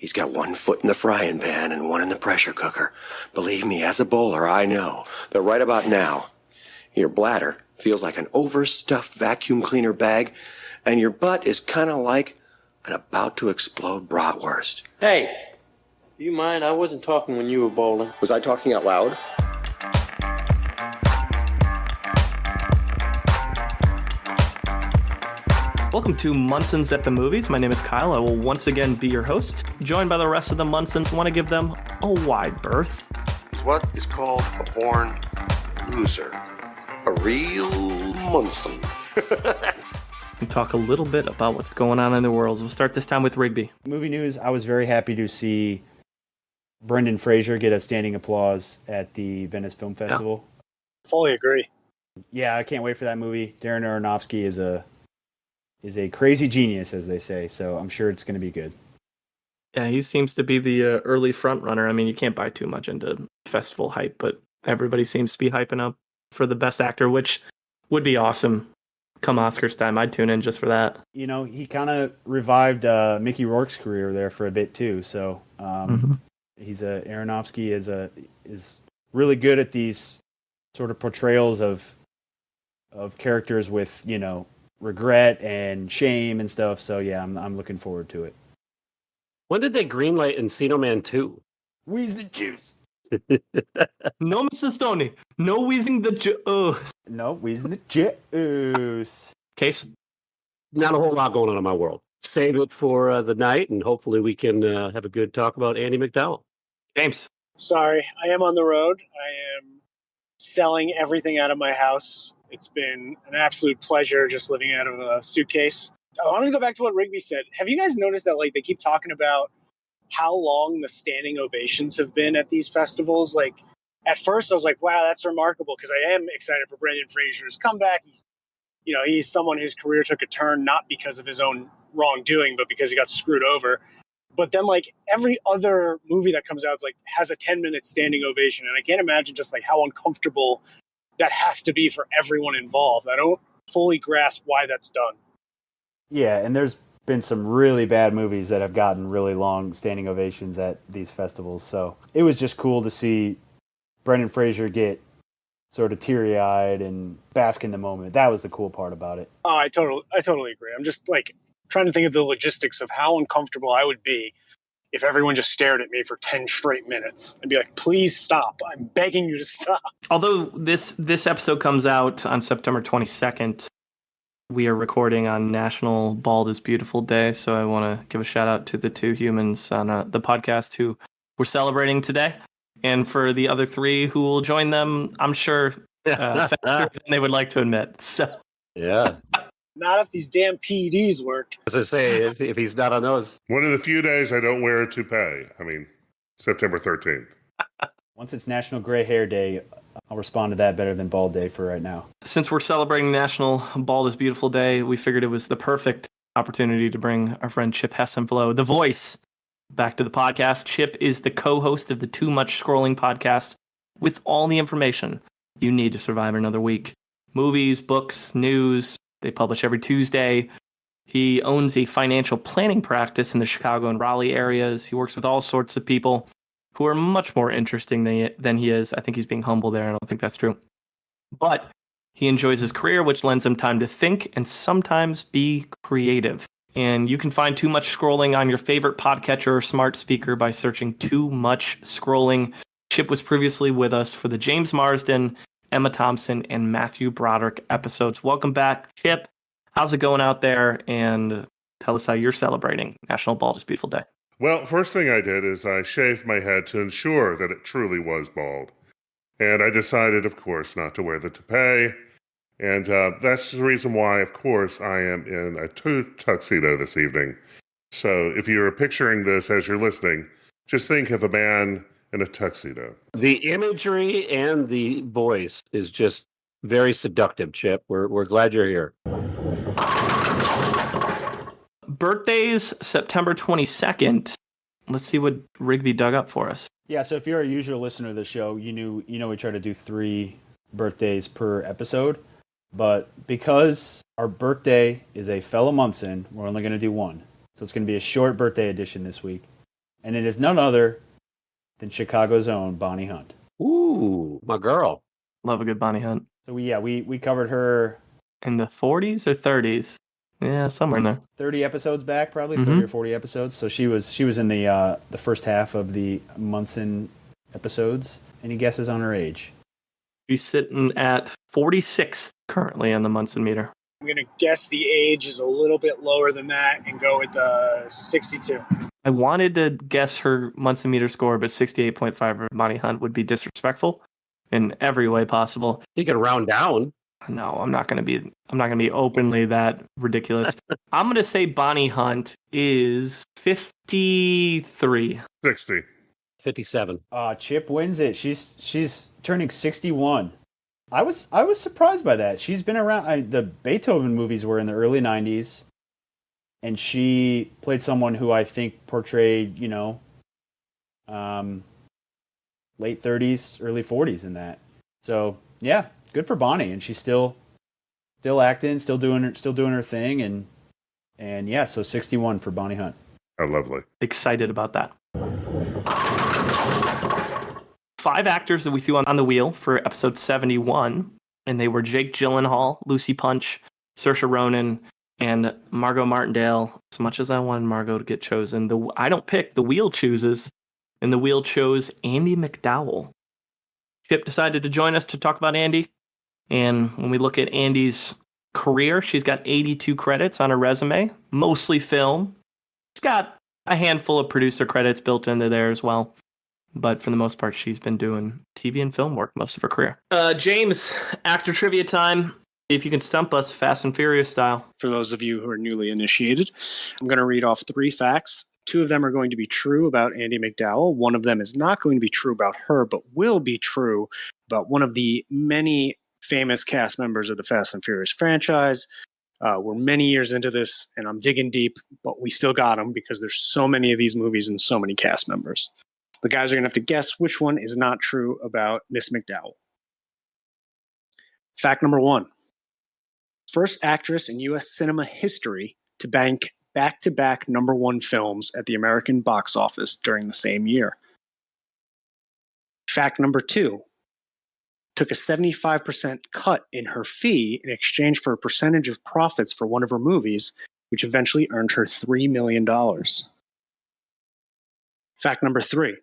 He's got one foot in the frying pan and one in the pressure cooker. Believe me, as a bowler, I know that right about now, your bladder feels like an overstuffed vacuum cleaner bag, and your butt is kind of like an about-to-explode bratwurst. Hey, do you mind? I wasn't talking when you were bowling. Was I talking out loud? Welcome to Munson's at the Movies. My name is Kyle. I will once again be your host, joined by the rest of the Munsons. Want to give them a wide berth. What is called a born loser. A real Munson. And talk a little bit about what's going on in the world. We'll start this time with Rigby. Movie news, I was very happy to see Brendan Fraser get a standing applause at the Venice Film Festival. Yeah. Fully agree. Yeah, I can't wait for that movie. Darren Aronofsky is a crazy genius, as they say, so I'm sure it's going to be good. Yeah, he seems to be the early front runner. I mean, you can't buy too much into festival hype, but everybody seems to be hyping up for the best actor, which would be awesome. Come Oscars time, I'd tune in just for that. You know, he kind of revived Mickey Rourke's career there for a bit too. So Aronofsky is really good at these sort of portrayals of characters with, you know, regret and shame and stuff. So yeah, I'm looking forward to it. When did they greenlight Encino Man 2? Wheeze the juice. No, Mrs. Stoney. No wheezing the juice. No, wheezing the juice. Case? Not a whole lot going on in my world. Save it for the night, and hopefully we can have a good talk about Andie MacDowell. James? Sorry, I am on the road. I am selling everything out of my house. It's been an absolute pleasure just living out of a suitcase. I wanted to go back to what Rigby said. Have you guys noticed that, like, they keep talking about how long the standing ovations have been at these festivals? Like, at first I was like, wow, that's remarkable, because I am excited for Brendan Fraser's comeback. He's someone whose career took a turn not because of his own wrongdoing, but because he got screwed over. But then, like, every other movie that comes out has a 10-minute standing ovation, and I can't imagine just like how uncomfortable that has to be for everyone involved. I don't fully grasp why that's done. Yeah, and there's been some really bad movies that have gotten really long standing ovations at these festivals. So it was just cool to see Brendan Fraser get sort of teary-eyed and bask in the moment. That was the cool part about it. Oh, I totally agree. I'm just like trying to think of the logistics of how uncomfortable I would be if everyone just stared at me for 10 straight minutes and be like, please stop. I'm begging you to stop. Although this episode comes out on September 22nd, we are recording on National Bald is Beautiful Day, so I want to give a shout out to the two humans on the podcast who we're celebrating today. And for the other three who will join them, I'm sure faster than they would like to admit. So yeah. Not if these damn PEDs work. As I say, if he's not on those. One of the few days I don't wear a toupee. I mean, September 13th. Once it's National Gray Hair Day, I'll respond to that better than Bald Day for right now. Since we're celebrating National Bald is Beautiful Day, we figured it was the perfect opportunity to bring our friend Chip Hessenflow, the voice, back to the podcast. Chip is the co-host of the Too Much Scrolling podcast with all the information you need to survive another week. Movies, books, news. They publish every Tuesday. He owns a financial planning practice in the Chicago and Raleigh areas. He works with all sorts of people who are much more interesting than he is. I think he's being humble there. I don't think that's true. But he enjoys his career, which lends him time to think and sometimes be creative. And you can find Too Much Scrolling on your favorite podcatcher or smart speaker by searching Too Much Scrolling. Chip was previously with us for the James Marsden, Emma Thompson, and Matthew Broderick episodes. Welcome back, Chip. How's it going out there? And tell us how you're celebrating National Bald is Beautiful Day. Well, first thing I did is I shaved my head to ensure that it truly was bald. And I decided, of course, not to wear the toupee. And that's the reason why, of course, I am in a tuxedo this evening. So if you're picturing this as you're listening, just think of a man in a tuxedo. The imagery and the voice is just very seductive, Chip. We're glad you're here. Birthdays, September 22nd. Let's see what Rigby dug up for us. Yeah, so if you're a usual listener to the show, you know we try to do 3 birthdays per episode. But because our birthday is a fellow Munson, we're only going to do one. So it's going to be a short birthday edition this week. And it is none other than Chicago's own Bonnie Hunt. Ooh, my girl. Love a good Bonnie Hunt. So we covered her In the 40s or 30s? Yeah, somewhere in there. 30 episodes back, probably 30 or 40 episodes. So she was in the first half of the Munson episodes. Any guesses on her age? She's sitting at 46 currently on the Munson meter. I'm going to guess the age is a little bit lower than that and go with 62. I wanted to guess her Munson meter score, but 68.5 for Bonnie Hunt would be disrespectful in every way possible. You can round down. No, I'm not going to be openly that ridiculous. I'm going to say Bonnie Hunt is 53. 60. 57. Chip wins it. She's turning 61. I was surprised by that. She's been around. The Beethoven movies were in the early 90s, and she played someone who I think portrayed, late 30s, early 40s in that. So yeah, good for Bonnie, and she's still acting, still doing her thing, and yeah, so 61 for Bonnie Hunt. Oh, lovely. Excited about that. 5 actors that we threw on the wheel for episode 71, and they were Jake Gyllenhaal, Lucy Punch, Saoirse Ronan, and Margot Martindale. As much as I wanted Margot to get chosen, I don't pick, the wheel chooses, and the wheel chose Andie MacDowell. Chip decided to join us to talk about Andie, and when we look at Andie's career, she's got 82 credits on her resume, mostly film. She's got a handful of producer credits built into there as well. But for the most part, she's been doing TV and film work most of her career. James, actor trivia time. If you can stump us Fast and Furious style. For those of you who are newly initiated, I'm going to read off 3 facts. 2 of them are going to be true about Andie MacDowell. 1 of them is not going to be true about her, but will be true about one of the many famous cast members of the Fast and Furious franchise. We're many years into this, and I'm digging deep, but we still got them because there's so many of these movies and so many cast members. The guys are going to have to guess which one is not true about Miss MacDowell. Fact number 1. First actress in U.S. cinema history to bank back-to-back #1 films at the American box office during the same year. Fact number 2. Took a 75% cut in her fee in exchange for a percentage of profits for one of her movies, which eventually earned her $3 million. Fact number 3.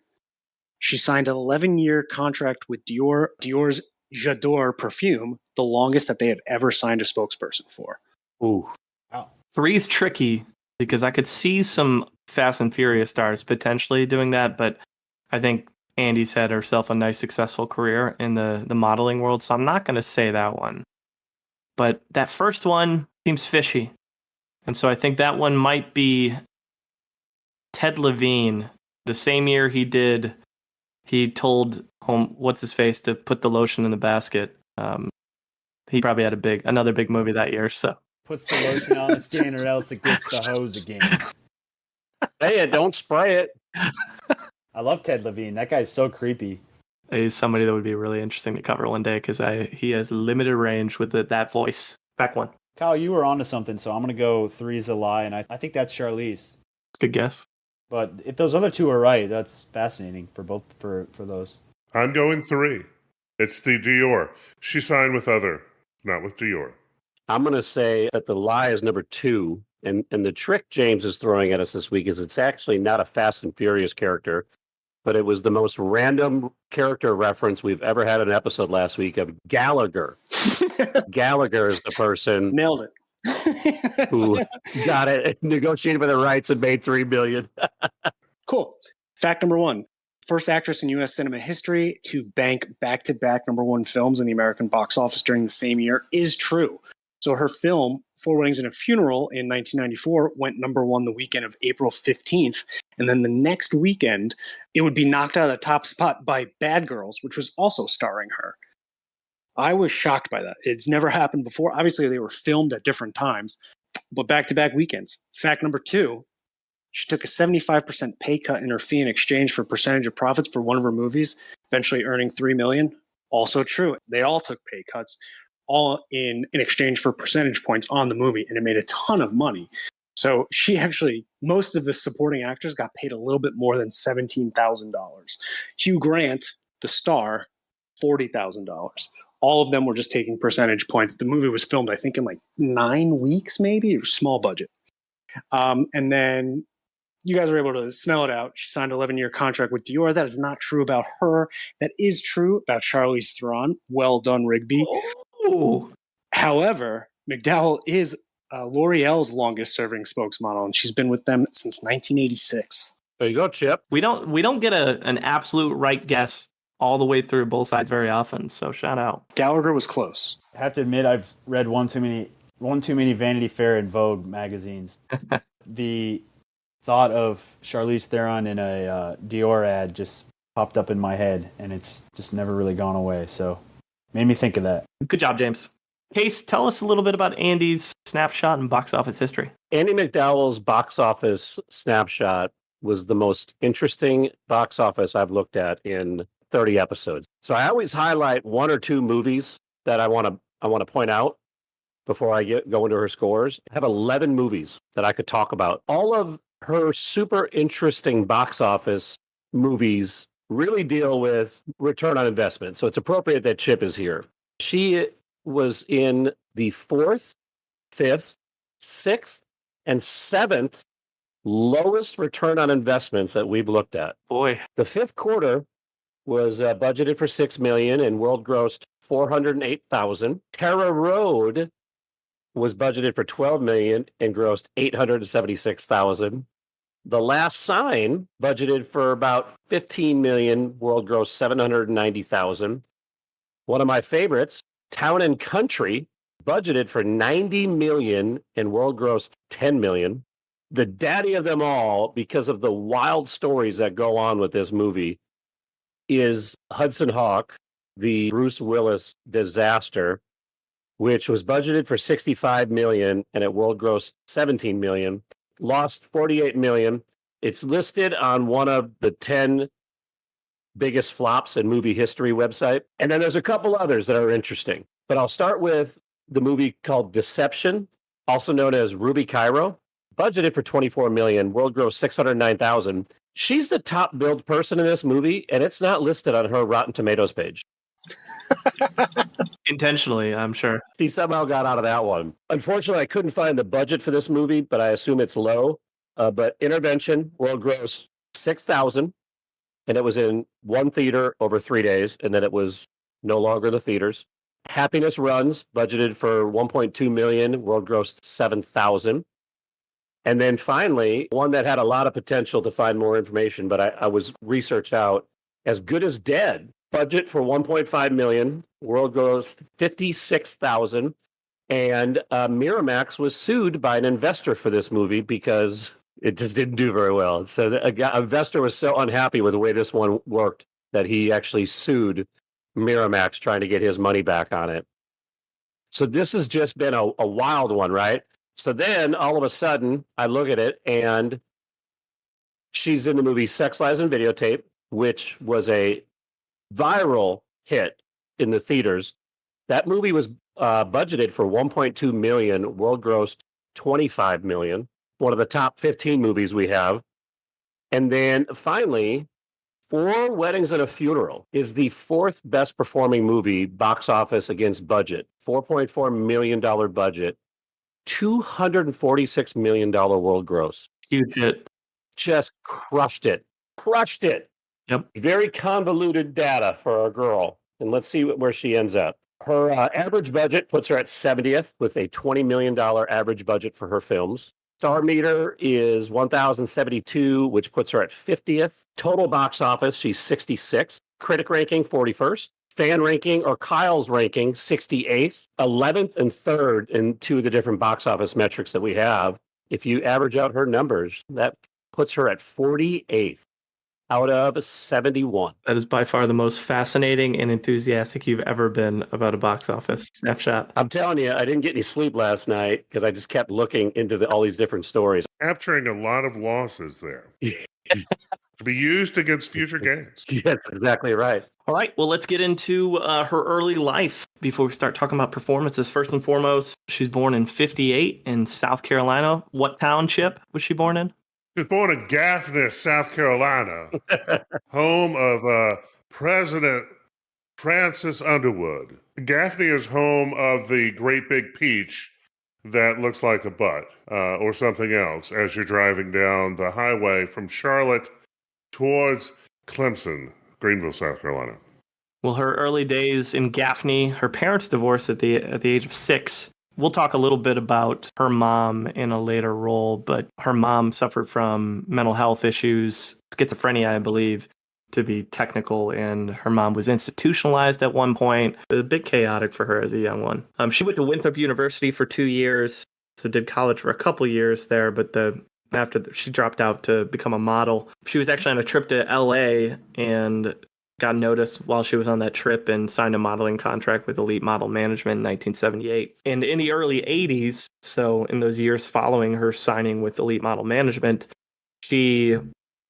She signed an 11-year contract with Dior's J'adore perfume, the longest that they have ever signed a spokesperson for. Ooh. Wow. 3 is tricky because I could see some Fast and Furious stars potentially doing that, but I think Andie's had herself a nice, successful career in the modeling world, so I'm not going to say that one. But that first one seems fishy, and so I think that one might be Ted Levine. The same year he told what's-his-face to put the lotion in the basket. He probably had another big movie that year, so. Puts the lotion on the skin or else it gets the hose again. Hey, don't spray it. I love Ted Levine. That guy's so creepy. He's somebody that would be really interesting to cover one day because he has limited range with that voice. Back one. Kyle, you were onto something, so I'm going to go 3 is a lie, and I think that's Charlize. Good guess. But if those other 2 are right, that's fascinating for both for those. I'm going 3. It's the Dior. She signed with other, not with Dior. I'm going to say that the lie is number 2. And the trick James is throwing at us this week is it's actually not a Fast and Furious character, but it was the most random character reference we've ever had in an episode last week of Gallagher. Gallagher is the person Nailed it. who got it, negotiated for the rights and made $3 million. Cool. Fact number 1. First actress in U.S. cinema history to bank back-to-back #1 films in the American box office during the same year is true. So her film, 4 Weddings and a Funeral, in 1994, went #1 the weekend of April 15th. And then the next weekend, it would be knocked out of the top spot by Bad Girls, which was also starring her. I was shocked by that. It's never happened before. Obviously, they were filmed at different times, but back-to-back weekends. Fact number 2, she took a 75% pay cut in her fee in exchange for a percentage of profits for one of her movies, eventually earning $3 million. Also true. They all took pay cuts, all in exchange for percentage points on the movie, and it made a ton of money. So most of the supporting actors got paid a little bit more than $17,000. Hugh Grant, the star, $40,000. All of them were just taking percentage points. The movie was filmed, I think, in like 9 weeks, maybe, or small budget. And then you guys were able to smell it out. She signed an 11-year contract with Dior. That is not true about her. That is true about Charlize Theron. Well done, Rigby. Oh. However, McDowell is L'Oreal's longest-serving spokesmodel, and she's been with them since 1986. There you go, Chip. We don't get an absolute right guess all the way through both sides very often. So shout out. Gallagher was close. I have to admit, I've read one too many Vanity Fair and Vogue magazines. The thought of Charlize Theron in a Dior ad just popped up in my head, and it's just never really gone away. So made me think of that. Good job, James. Case, tell us a little bit about Andie's snapshot and box office history. Andie MacDowell's box office snapshot was the most interesting box office I've looked at in 30 episodes. So I always highlight one or two movies that I want to point out before I go into her scores. I have 11 movies that I could talk about. All of her super interesting box office movies really deal with return on investment. So it's appropriate that Chip is here. She was in the 4th, 5th, 6th, and 7th lowest return on investments that we've looked at. Boy. The 5th quarter was budgeted for $6 million and world grossed $408,000. Terra Road was budgeted for $12 million and grossed $876,000. The Last Sign, budgeted for about $15 million, world grossed $790,000. One of my favorites, Town and Country, budgeted for $90 million and world grossed $10 million. The daddy of them all, because of the wild stories that go on with this movie, is Hudson Hawk, the Bruce Willis disaster, which was budgeted for $65 million and it world grossed $17 million, lost $48 million. It's listed on one of the 10 biggest flops in movie history website. And then there's a couple others that are interesting. But I'll start with the movie called Deception, also known as Ruby Cairo, budgeted for $24 million, world gross $609,000. She's the top billed person in this movie, and it's not listed on her Rotten Tomatoes page. Intentionally, I'm sure. He somehow got out of that one. Unfortunately, I couldn't find the budget for this movie, but I assume it's low. But Intervention, world gross $6,000, and it was in one theater over 3 days, and then it was no longer in the theaters. Happiness Runs, budgeted for $1.2 million, world grossed $7,000. And then finally, one that had a lot of potential to find more information, but I was researched out, As Good as Dead, budget for $1.5 million, world grossed $56,000. And Miramax was sued by an investor for this movie because it just didn't do very well. So the investor was so unhappy with the way this one worked that he actually sued Miramax trying to get his money back on it. So this has just been a wild one, right? So then all of a sudden I look at it and she's in the movie Sex, Lies, and Videotape, which was a viral hit in the theaters. That movie was budgeted for $1.2 million, world grossed $25 million. One of the top 15 movies we have. And then finally, Four Weddings and a Funeral is the 4th best performing movie box office against budget. $4.4 million budget, $246 million world gross. Huge hit. Just crushed it. Crushed it. Yep. Very convoluted data for our girl. And let's see where she ends up. Her average budget puts her at 70th with a $20 million average budget for her films. Star meter is 1,072, which puts her at 50th. Total box office, she's 66th. Critic ranking, 41st. Fan ranking, or Kyle's ranking, 68th. 11th and 3rd in 2 of the different box office metrics that we have. If you average out her numbers, that puts her at 48th out of 71. That is by far the most fascinating and enthusiastic you've ever been about a box office snapshot. I'm telling you, I didn't get any sleep last night because I just kept looking into all these different stories. Capturing a lot of losses there. to be used against future games. Yes, exactly right. All right, well, let's get into her early life before we start talking about performances. First and foremost, she's born in 1958 in South Carolina. What township was she born in? She was born in Gaffney, South Carolina, home of President Francis Underwood. Gaffney is home of the great big peach that looks like a butt or something else as you're driving down the highway from Charlotte towards Clemson, Greenville, South Carolina. Well, her early days in Gaffney, her parents divorced at the age of 6. We'll talk a little bit about her mom in a later role, but her mom suffered from mental health issues, schizophrenia, I believe, to be technical, and her mom was institutionalized at one point. It was a bit chaotic for her as a young one. She went to Winthrop University for 2 years, so did college for a couple years there, but after she dropped out to become a model. She was actually on a trip to LA and got noticed while she was on that trip and signed a modeling contract with Elite Model Management in 1978. And in the early 80s, so in those years following her signing with Elite Model Management, she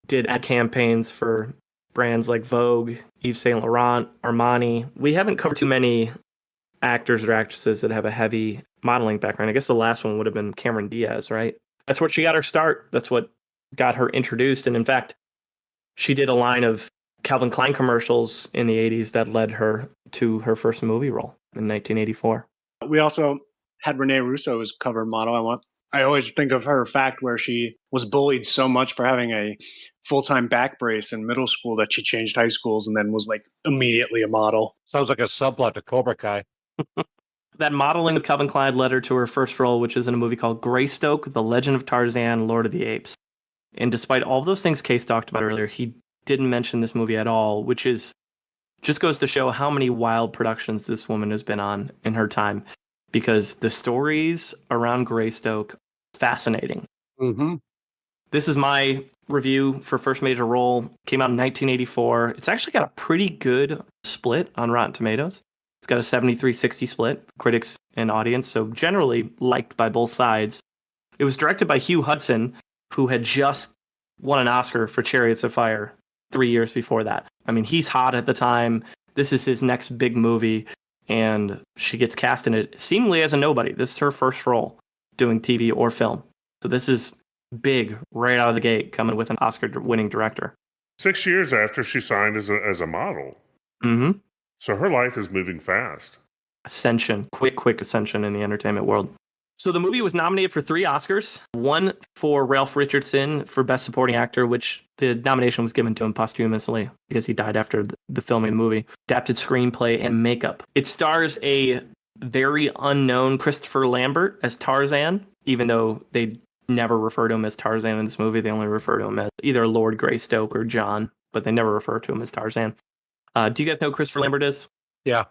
did ad campaigns for brands like Vogue, Yves Saint Laurent, Armani. We haven't covered too many actors or actresses that have a heavy modeling background. I guess the last one would have been Cameron Diaz, right? That's where she got her start. That's what got her introduced. And in fact, she did a line of Calvin Klein commercials in the 80s that led her to her first movie role in 1984. We also had Renee Russo as cover model. I always think of her fact where she was bullied so much for having a full-time back brace in middle school that she changed high schools and then was like immediately a model. Sounds like a subplot to Cobra Kai. That modeling with Calvin Klein led her to her first role, which is in a movie called Greystoke, The Legend of Tarzan, Lord of the Apes. And despite all those things Case talked about earlier, he didn't mention this movie at all, which is just goes to show how many wild productions this woman has been on in her time, because the stories around Greystoke, fascinating. Mm-hmm. This is my review for first major role. Came out in 1984. It's actually got a pretty good split on Rotten Tomatoes. It's got a 73-60 split, critics and audience, so generally liked by both sides. It was directed by Hugh Hudson, who had just won an Oscar for Chariots of Fire 3 years before that. I mean, he's hot at the time. This is his next big movie, and she gets cast in it seemingly as a nobody. This is her first role doing TV or film. So this is big right out of the gate, coming with an Oscar-winning director. 6 years after she signed as a model. Mm-hmm. So her life is moving fast. Ascension, quick ascension in the entertainment world. So the movie was nominated for 3 Oscars, one for Ralph Richardson for Best Supporting Actor, which the nomination was given to him posthumously because he died after the filming of the movie. Adapted screenplay and makeup. It stars a very unknown Christopher Lambert as Tarzan, even though they never refer to him as Tarzan in this movie. They only refer to him as either Lord Greystoke or John, but they never refer to him as Tarzan. Do you guys know who Christopher Lambert is? Yeah.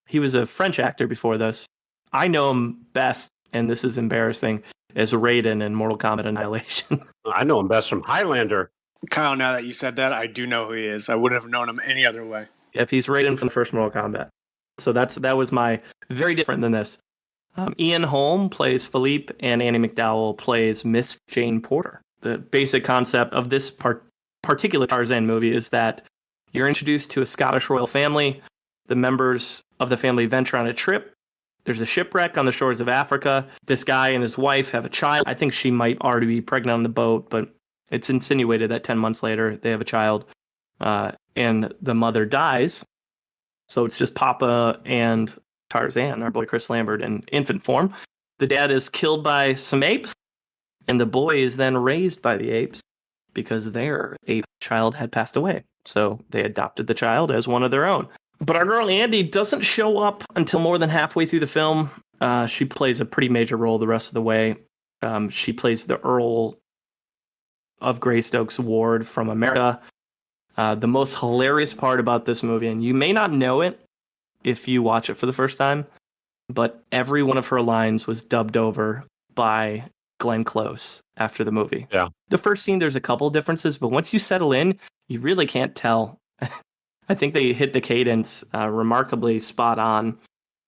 He was a French actor before this. I know him best, and this is embarrassing, as Raiden in Mortal Kombat Annihilation. I know him best from Highlander. Kyle, now that you said that, I do know who he is. I wouldn't have known him any other way. Yep, he's Raiden from the first Mortal Kombat. So that was my very different than this. Ian Holm plays Philippe, and Andie MacDowell plays Miss Jane Porter. The basic concept of this particular Tarzan movie is that you're introduced to a Scottish royal family. The members of the family venture on a trip. There's a shipwreck on the shores of Africa. This guy and his wife have a child. I think she might already be pregnant on the boat, but it's insinuated that 10 months later they have a child, and the mother dies. So it's just Papa and Tarzan, our boy Chris Lambert, in infant form. The dad is killed by some apes, and the boy is then raised by the apes because their ape child had passed away. So they adopted the child as one of their own. But our girl Andie doesn't show up until more than halfway through the film. She plays a pretty major role the rest of the way. She plays the Earl of Greystoke's ward from America. The most hilarious part about this movie, and you may not know it if you watch it for the first time, but every one of her lines was dubbed over by Glenn Close after the movie. Yeah. The first scene, there's a couple differences, but once you settle in, you really can't tell. I think they hit the cadence remarkably spot on,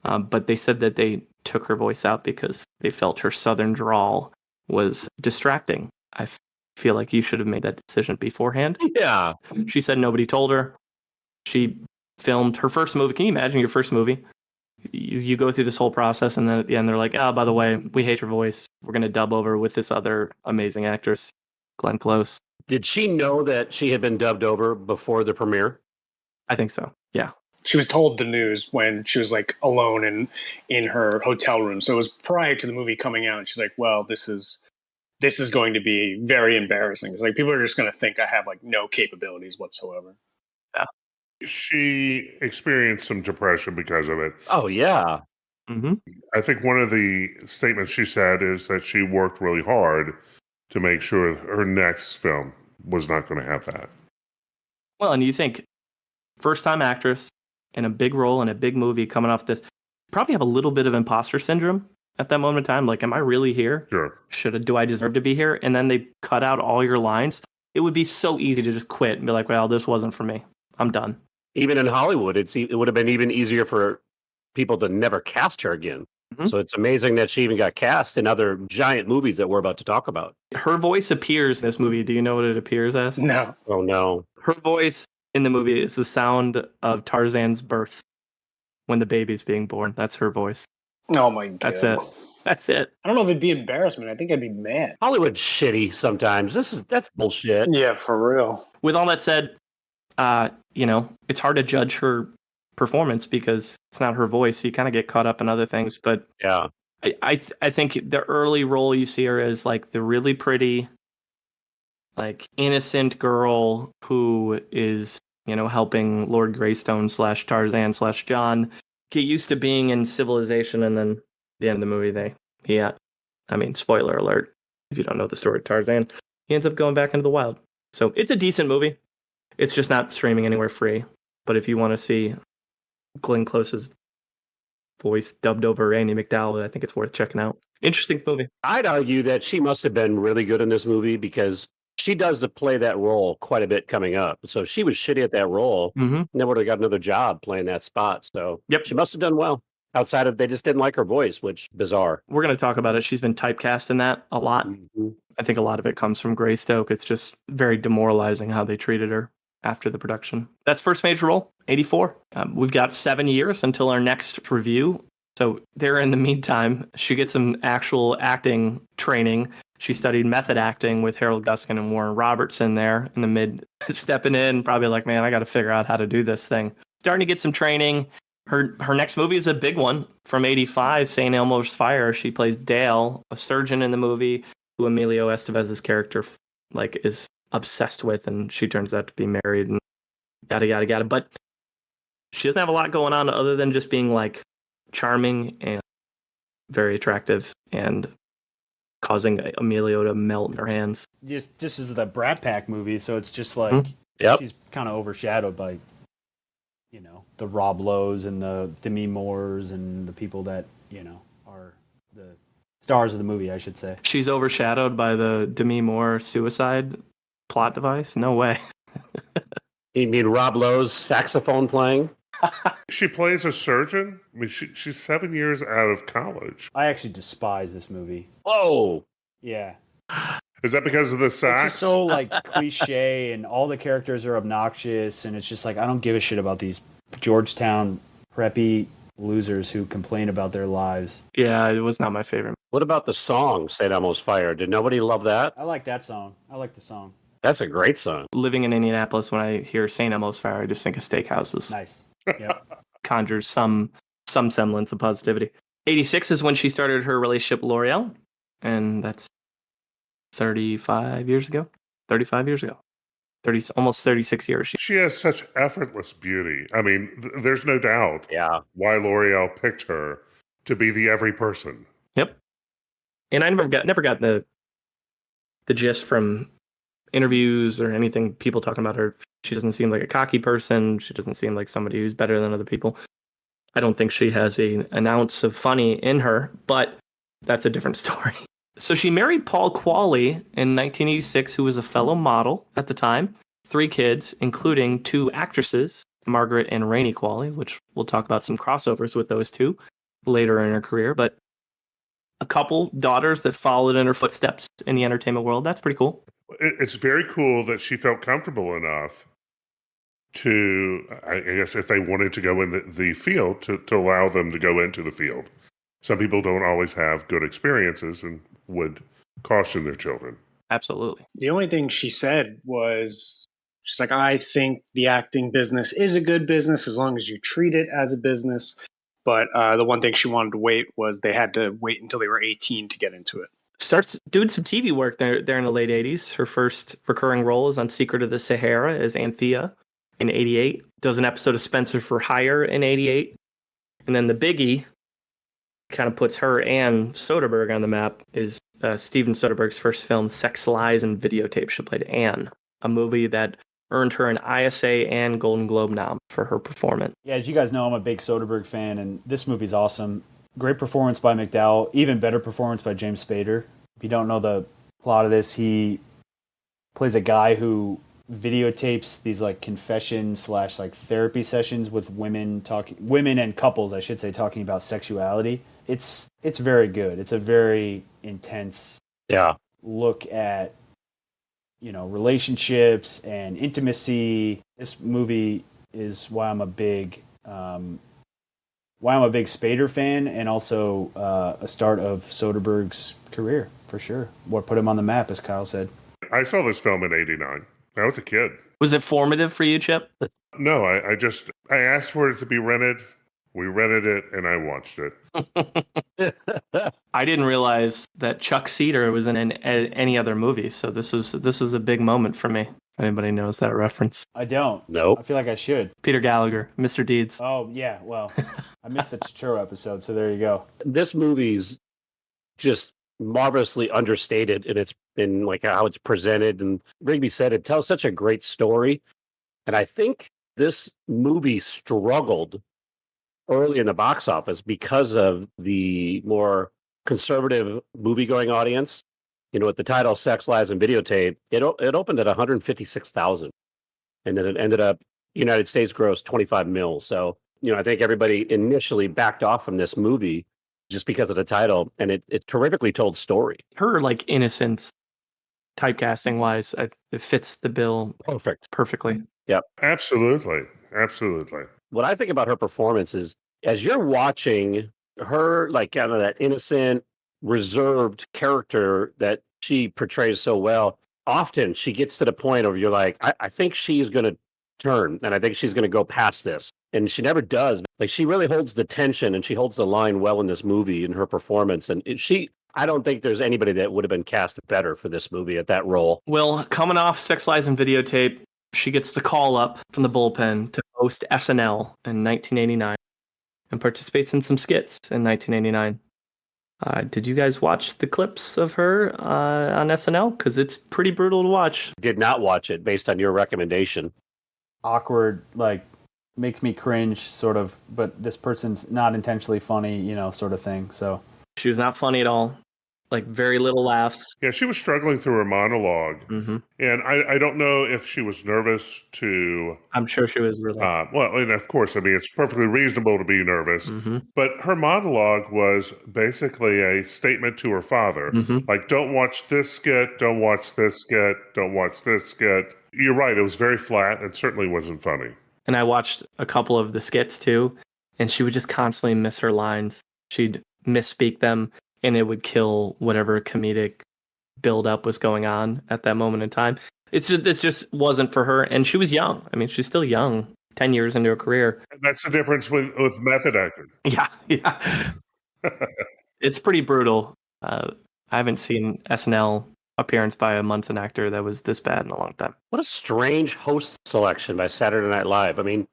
but they said that they took her voice out because they felt her southern drawl was distracting. feel like you should have made that decision beforehand. Yeah. She said nobody told her. She filmed her first movie. Can you imagine your first movie? You go through this whole process, and then at the end they're like, oh, by the way, we hate your voice. We're going to dub over with this other amazing actress, Glenn Close. Did she know that she had been dubbed over before the premiere? I think so. Yeah. She was told the news when she was like alone in her hotel room. So it was prior to the movie coming out. And she's like, well, this is going to be very embarrassing. It's like people are just going to think I have like no capabilities whatsoever. Yeah. She experienced some depression because of it. Oh, yeah. Mm-hmm. I think one of the statements she said is that she worked really hard to make sure her next film was not going to have that. Well, and you think first-time actress in a big role in a big movie coming off this, probably have a little bit of imposter syndrome at that moment in time. Like, am I really here? Sure. Do I deserve to be here? And then they cut out all your lines. It would be so easy to just quit and be like, well, this wasn't for me. I'm done. Even in Hollywood, it would have been even easier for people to never cast her again. Mm-hmm. So it's amazing that she even got cast in other giant movies that we're about to talk about. Her voice appears in this movie. Do you know what it appears as? No. Oh, no. Her voice in the movie is the sound of Tarzan's birth when the baby's being born. That's her voice. Oh my God. That's it. I don't know if it'd be embarrassment. I think I'd be mad. Hollywood's shitty sometimes. That's bullshit. Yeah, for real. With all that said, it's hard to judge her performance because it's not her voice. So you kind of get caught up in other things. But yeah, I think the early role you see her as like the really pretty, like innocent girl who is, helping Lord Greystone / Tarzan / John get used to being in civilization. And then at the end of the movie, spoiler alert, if you don't know the story of Tarzan, he ends up going back into the wild. So it's a decent movie. It's just not streaming anywhere free. But if you want to see Glenn Close's voice dubbed over Andie MacDowell, I think it's worth checking out. Interesting movie. I'd argue that she must have been really good in this movie because she does play that role quite a bit coming up. So if she was shitty at that role, then would have got another job playing that spot. So she must have done well. Outside of they just didn't like her voice, which bizarre. We're going to talk about it. She's been typecast in that a lot. Mm-hmm. I think a lot of it comes from Greystoke. It's just very demoralizing how they treated her after the production. That's first major role, 84. We've got 7 years until our next review. So there in the meantime, she gets some actual acting training. She studied method acting with Harold Guskin and Warren Robertson there in the mid, stepping in, probably like, man, I got to figure out how to do this thing. Starting to get some training. Her next movie is a big one from 85, St. Elmo's Fire. She plays Dale, a surgeon in the movie who Emilio Estevez's character is obsessed with, and she turns out to be married and yada, yada, yada. But she doesn't have a lot going on other than just being like charming and very attractive and causing Emilio to melt in her hands. This is the Brat Pack movie, so it's just like she's kind of overshadowed by the Rob Lowe's and the Demi Moores and the people that are the stars of the movie, I should say. She's overshadowed by the Demi Moore suicide plot device? No way. You mean Rob Lowe's saxophone playing? She plays a surgeon? I mean, she's 7 years out of college. I actually despise this movie. Whoa! Yeah. Is that because of the sax? It's just so cliche, and all the characters are obnoxious, and it's just like I don't give a shit about these Georgetown preppy losers who complain about their lives. Yeah, it was not my favorite. What about the song "St. Elmo's Fire"? Did nobody love that? I like that song. I like the song. That's a great song. Living in Indianapolis, when I hear St. Elmo's Fire, I just think of steakhouses. Nice. Yep. Conjures some semblance of positivity. 86 is when she started her relationship with L'Oreal, and that's 35 years ago. Almost 36 years. She has such effortless beauty. I mean, there's no doubt why L'Oreal picked her to be the every person. Yep. And I never got the gist from interviews or anything, people talking about her. She doesn't seem like a cocky person. She doesn't seem like somebody who's better than other people. I don't think she has an ounce of funny in her, but that's a different story. So she married Paul Qualley in 1986, who was a fellow model at the time. 3 kids, including 2 actresses, Margaret and Rainey Qualley, which we'll talk about some crossovers with those 2 later in her career. But a couple daughters that followed in her footsteps in the entertainment world. That's pretty cool. It's very cool that she felt comfortable enough to, I guess, if they wanted to go in the field, to allow them to go into the field. Some people don't always have good experiences and would caution their children. Absolutely. The only thing she said was, she's like, I think the acting business is a good business as long as you treat it as a business. But the one thing she wanted to wait was they had to wait until they were 18 to get into it. Starts doing some TV work there in the late 80s. Her first recurring role is on Secret of the Sahara as Anthea in 88. Does an episode of Spencer for Hire in 88. And then the biggie kind of puts her and Soderbergh on the map is Steven Soderbergh's first film, Sex, Lies, and Videotape. She played Anne, a movie that earned her an ISA and Golden Globe nom for her performance. Yeah, as you guys know, I'm a big Soderbergh fan, and this movie's awesome. Great performance by MacDowell, even better performance by James Spader. If you don't know the plot of this, he plays a guy who videotapes these like confession / like therapy sessions with women and couples, I should say, talking about sexuality. It's very good. It's a very intense look at, you know, relationships and intimacy. This movie is why I'm a big Spader fan, and also a start of Soderbergh's career for sure. What put him on the map, as Kyle said. I saw this film in '89. I was a kid. Was it formative for you, Chip? No, I asked for it to be rented. We rented it, and I watched it. I didn't realize that Chuck Cedar was in any other movie, so this was a big moment for me. If anybody knows that reference. I don't. Nope. I feel like I should. Peter Gallagher, Mr. Deeds. Oh, yeah, well, I missed the Churro episode, so there you go. This movie's just marvelously understated in like how it's presented, and Rigby said it tells such a great story. And I think this movie struggled early in the box office because of the more conservative movie-going audience. You know, with the title Sex, Lies, and Videotape, it opened at 156,000. And then it ended up, United States grossed 25 mil. So, you know, I think everybody initially backed off from this movie just because of the title, and it terrifically told story. Her, like, innocence, typecasting-wise, it fits the bill perfectly. Yep. Absolutely. What I think about her performance is, as you're watching her, like, kind of that innocent, reserved character that she portrays so well, often she gets to the point where you're like, I think she's going to turn, and I think she's going to go past this. And she never does. Like, she really holds the tension, and she holds the line well in this movie in her performance. And I don't think there's anybody that would have been cast better for this movie at that role. Well, coming off Sex, Lies, and Videotape, she gets the call up from the bullpen to host SNL in 1989 and participates in some skits in 1989. Did you guys watch the clips of her on SNL? Because it's pretty brutal to watch. Did not watch it based on your recommendation. Awkward, like, makes me cringe, sort of, but this person's not intentionally funny, you know, sort of thing. So she was not funny at all. Like, very little laughs. Yeah, she was struggling through her monologue. Mm-hmm. And I don't know if she was nervous to... I'm sure she was really... well, and of course, I mean, it's perfectly reasonable to be nervous. Mm-hmm. But her monologue was basically a statement to her father. Mm-hmm. Like, don't watch this skit, don't watch this skit, don't watch this skit. You're right, it was very flat and certainly wasn't funny. And I watched a couple of the skits, too, and she would just constantly miss her lines. She'd misspeak them, and it would kill whatever comedic build-up was going on at that moment in time. This just wasn't for her, and she was young. I mean, she's still young, 10 years into her career. That's the difference with method acting. Yeah. It's pretty brutal. I haven't seen SNL appearance by a Munson actor that was this bad in a long time. What a strange host selection by Saturday Night Live. I mean,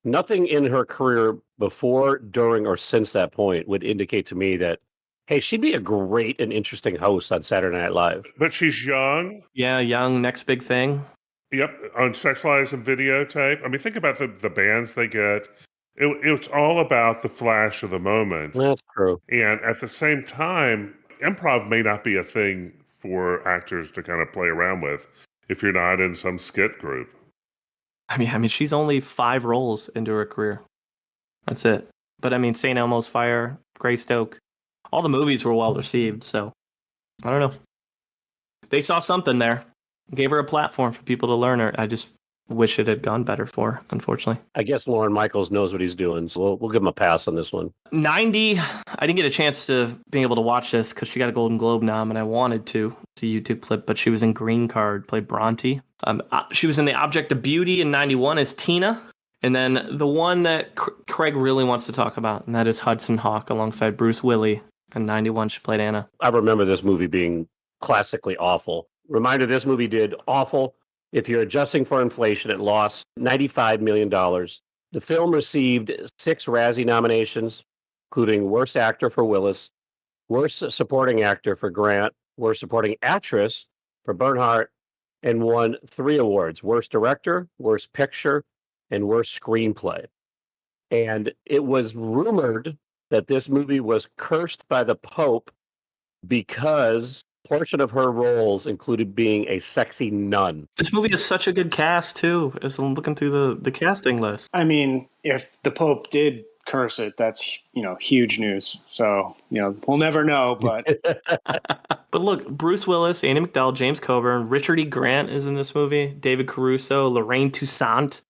nothing in her career before, during, or since that point would indicate to me that, hey, she'd be a great and interesting host on Saturday Night Live. But she's young. Yeah, young, next big thing. Yep, on Sex, Lies, and Videotape. I mean, think about the bands they get. It's all about the flash of the moment. That's true. And at the same time, improv may not be a thing for actors to kind of play around with if you're not in some skit group. I mean, she's only 5 roles into her career. That's it. But I mean, St. Elmo's Fire, Greystoke, all the movies were well received. So I don't know. They saw something there. Gave her a platform for people to learn her. I just wish it had gone better for her, unfortunately. I guess Lorne Michaels knows what he's doing, so we'll give him a pass on this one. 90, I didn't get a chance to being able to watch this because she got a Golden Globe nom, and I wanted to. It's a YouTube clip, but she was in Green Card, played Bronte. She was in The Object of Beauty in 91 as Tina. And then the one that Craig really wants to talk about, and that is Hudson Hawk alongside Bruce Willis. In 91, she played Anna. I remember this movie being classically awful. Reminder, this movie did awful. If you're adjusting for inflation, it lost $95 million. The film received 6 Razzie nominations, including Worst Actor for Willis, Worst Supporting Actor for Grant, Worst Supporting Actress for Bernhardt, and won 3 awards, Worst Director, Worst Picture, and Worst Screenplay. And it was rumored that this movie was cursed by the Pope because portion of her roles included being a sexy nun. This movie has such a good cast, too, as I'm looking through the casting list. I mean, if the Pope did curse it, that's, huge news. So, we'll never know, but... But look, Bruce Willis, Andie MacDowell, James Coburn, Richard E. Grant is in this movie, David Caruso, Lorraine Toussaint.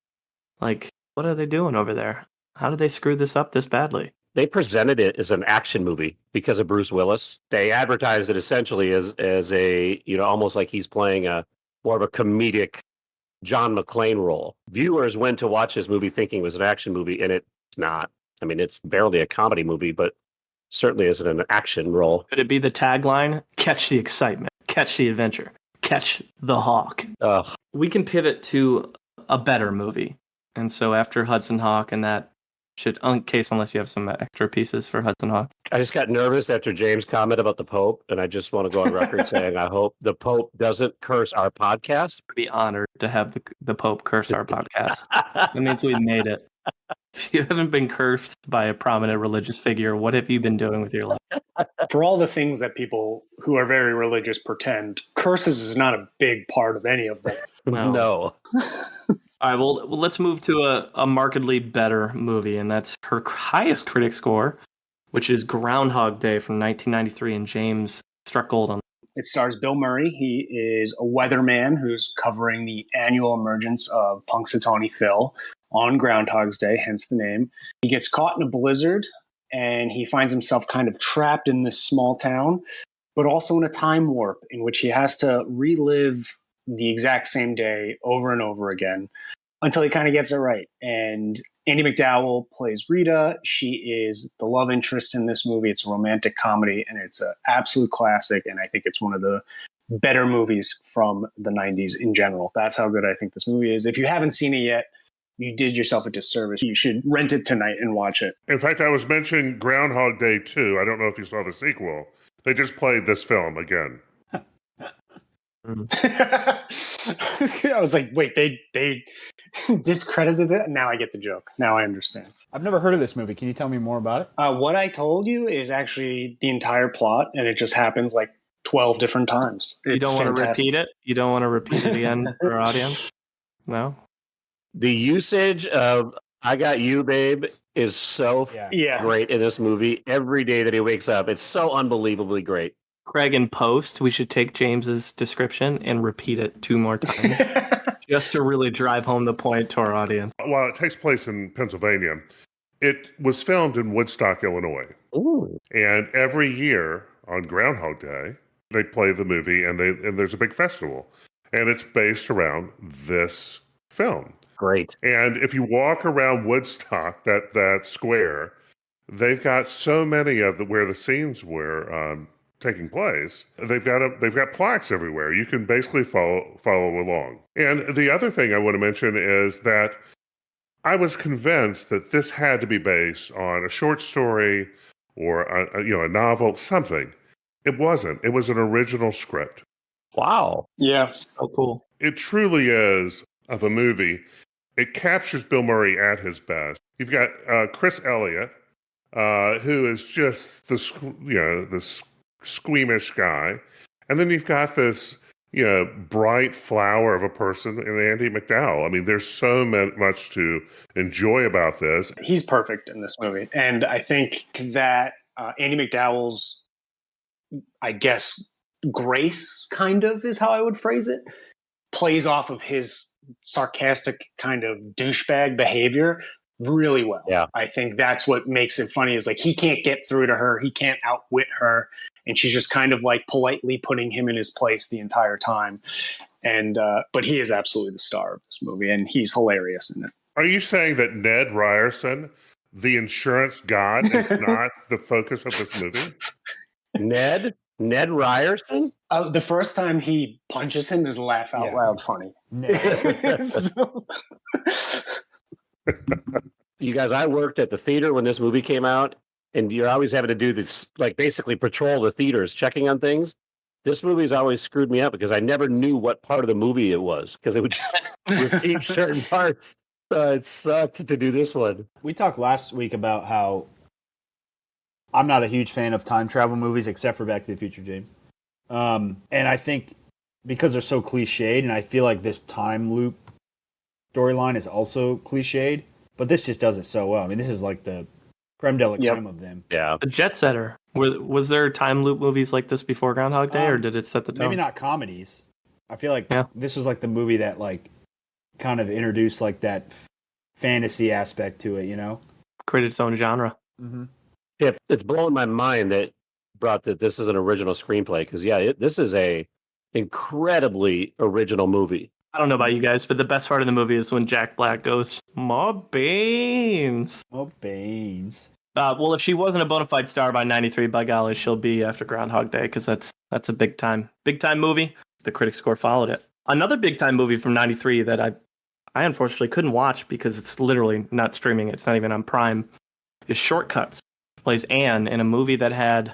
Like, what are they doing over there? How did they screw this up this badly? They presented it as an action movie because of Bruce Willis. They advertised it essentially as a, almost like he's playing more of a comedic John McClane role. Viewers went to watch this movie thinking it was an action movie, and it's not. I mean, it's barely a comedy movie, but certainly isn't an action role. Could it be the tagline? Catch the excitement, catch the adventure, catch the hawk. Ugh. We can pivot to a better movie. And so after Hudson Hawk and that, unless you have some extra pieces for Hudson Hawk. I just got nervous after James' comment about the Pope, and I just want to go on record saying I hope the Pope doesn't curse our podcast. I'd be honored to have the Pope curse our podcast. That means we made it. If you haven't been cursed by a prominent religious figure, what have you been doing with your life? For all the things that people who are very religious pretend, curses is not a big part of any of them. No. All right, well, let's move to a markedly better movie, and that's her highest critic score, which is Groundhog Day from 1993, and James struck gold on. It stars Bill Murray. He is a weatherman who's covering the annual emergence of Punxsutawney Phil on Groundhog's Day, hence the name. He gets caught in a blizzard, and he finds himself kind of trapped in this small town, but also in a time warp in which he has to relive the exact same day over and over again until he kind of gets it right. And Andie MacDowell plays Rita. She is the love interest in this movie. It's a romantic comedy, and it's an absolute classic, and I think it's one of the better movies from the 90s in general. That's how good I think this movie is. If you haven't seen it yet, you did yourself a disservice. You should rent it tonight and watch it. In fact, I was mentioning Groundhog Day 2. I don't know if you saw the sequel. They just played this film again. I was like, wait, they discredited it? Now I get the joke. Now I understand. I've never heard of this movie. Can you tell me more about it? What I told you is actually the entire plot, and it just happens like 12 different times. You don't want to repeat it? You don't want to repeat it again for our audience? No? The usage of I Got You, Babe is so great in this movie. Every day that he wakes up, it's so unbelievably great. Craig, in post, we should take James's description and repeat it 2 more times just to really drive home the point to our audience. While it takes place in Pennsylvania, it was filmed in Woodstock, Illinois. Ooh. And every year on Groundhog Day, they play the movie, and there's a big festival. And it's based around this film. Great. And if you walk around Woodstock, that square, they've got so many of where the scenes were taking place. They've got plaques everywhere. You can basically follow along. And the other thing I want to mention is that I was convinced that this had to be based on a short story or a novel, something. It wasn't. It was an original script. Wow. Yeah. So cool. It truly is of a movie. It captures Bill Murray at his best. You've got Chris Elliott, who is just this squeamish guy, and then you've got this bright flower of a person in Andie MacDowell. I mean, there's so much to enjoy about this. He's perfect in this movie, and I think that Andie MacDowell's, I guess, grace kind of is how I would phrase it. plays off of his sarcastic kind of douchebag behavior really well. Yeah. I think that's what makes it funny is like he can't get through to her. He can't outwit her. And she's just kind of like politely putting him in his place the entire time. And but he is absolutely the star of this movie, and he's hilarious in it. Are you saying that Ned Ryerson, the insurance god, is not the focus of this movie? Ned Ryerson? The first time he punches him is laugh out loud funny. So- You guys, I worked at the theater when this movie came out, and you're always having to do this, like basically patrol the theaters, checking on things. This movie's always screwed me up because I never knew what part of the movie it was because it would just repeat certain parts. It sucked to do this one. We talked last week about how I'm not a huge fan of time travel movies except for Back to the Future, James. And I think because they're so cliched, and I feel like this time loop storyline is also cliched, but this just does it so well. I mean, this is like the creme de la creme of them. Yeah. The Jet Setter. Was there time loop movies like this before Groundhog Day, or did it set the tone? Maybe not comedies. I feel like this was like the movie that like kind of introduced like that fantasy aspect to it, you know? Created its own genre. Mm-hmm. Yeah, it's blowing my mind that this is an original screenplay because this is a incredibly original movie. I don't know about you guys, but the best part of the movie is when Jack Black goes, "More beans." Oh, beans. Well, if she wasn't a bona fide star by '93, by golly, she'll be after Groundhog Day because that's a big time movie. The critic score followed it. Another big time movie from '93 that I unfortunately couldn't watch because it's literally not streaming. It's not even on Prime. Is Shortcuts. Plays Anne in a movie that had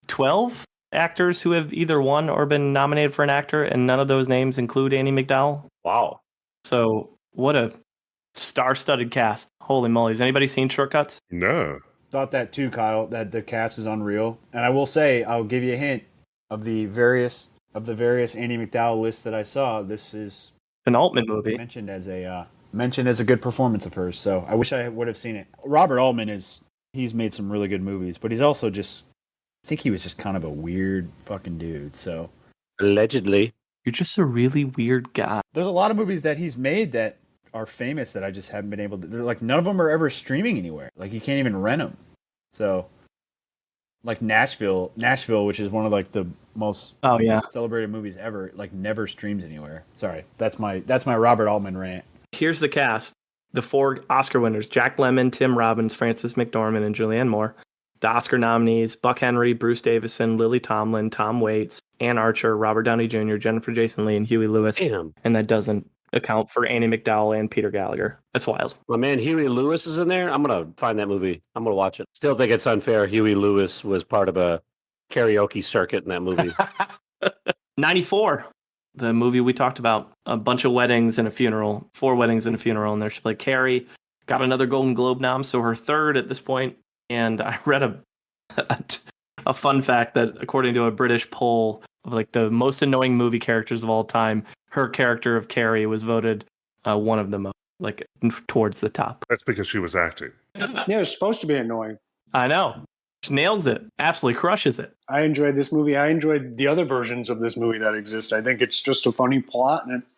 12 actors who have either won or been nominated for an actor, and none of those names include Andie MacDowell. Wow. So what a star-studded cast. Holy moly. Has anybody seen Shortcuts? No. Thought that too, Kyle, that the cast is unreal. And I will say, I'll give you a hint of the various Andie MacDowell lists that I saw. This is An Altman movie. mentioned as a good performance of hers. So I wish I would have seen it. Robert Altman he's made some really good movies, but he's also I think he was just kind of a weird fucking dude. So Allegedly. You're just a really weird guy. there's a lot of movies that he's made that are famous that I just haven't been able to. Like none of them are ever streaming anywhere. Like you can't even rent them. So, like Nashville, which is one of like the most celebrated movies ever, like never streams anywhere. Sorry, that's my Robert Altman rant. Here's the cast. The 4 Oscar winners, Jack Lemmon, Tim Robbins, Frances McDormand, and Julianne Moore. The Oscar nominees, Buck Henry, Bruce Davison, Lily Tomlin, Tom Waits, Ann Archer, Robert Downey Jr., Jennifer Jason Leigh, and Huey Lewis. Damn. And that doesn't account for Andie MacDowell and Peter Gallagher. That's wild. My man Huey Lewis is in there. I'm going to find that movie. I'm going to watch it. Still think it's unfair. Huey Lewis was part of a karaoke circuit in that movie. 94. The movie we talked about, a bunch of weddings and a funeral, 4 weddings and a funeral, and there she played Carrie, got another Golden Globe nom, so her 3rd at this point. And I read a fun fact that according to a British poll of like the most annoying movie characters of all time, her character of Carrie was voted one of the most, like towards the top. That's because she was acting. Yeah, it was supposed to be annoying. I know. She nails it. Absolutely crushes it. I enjoyed this movie. I enjoyed the other versions of this movie that exist. I think it's just a funny plot, and it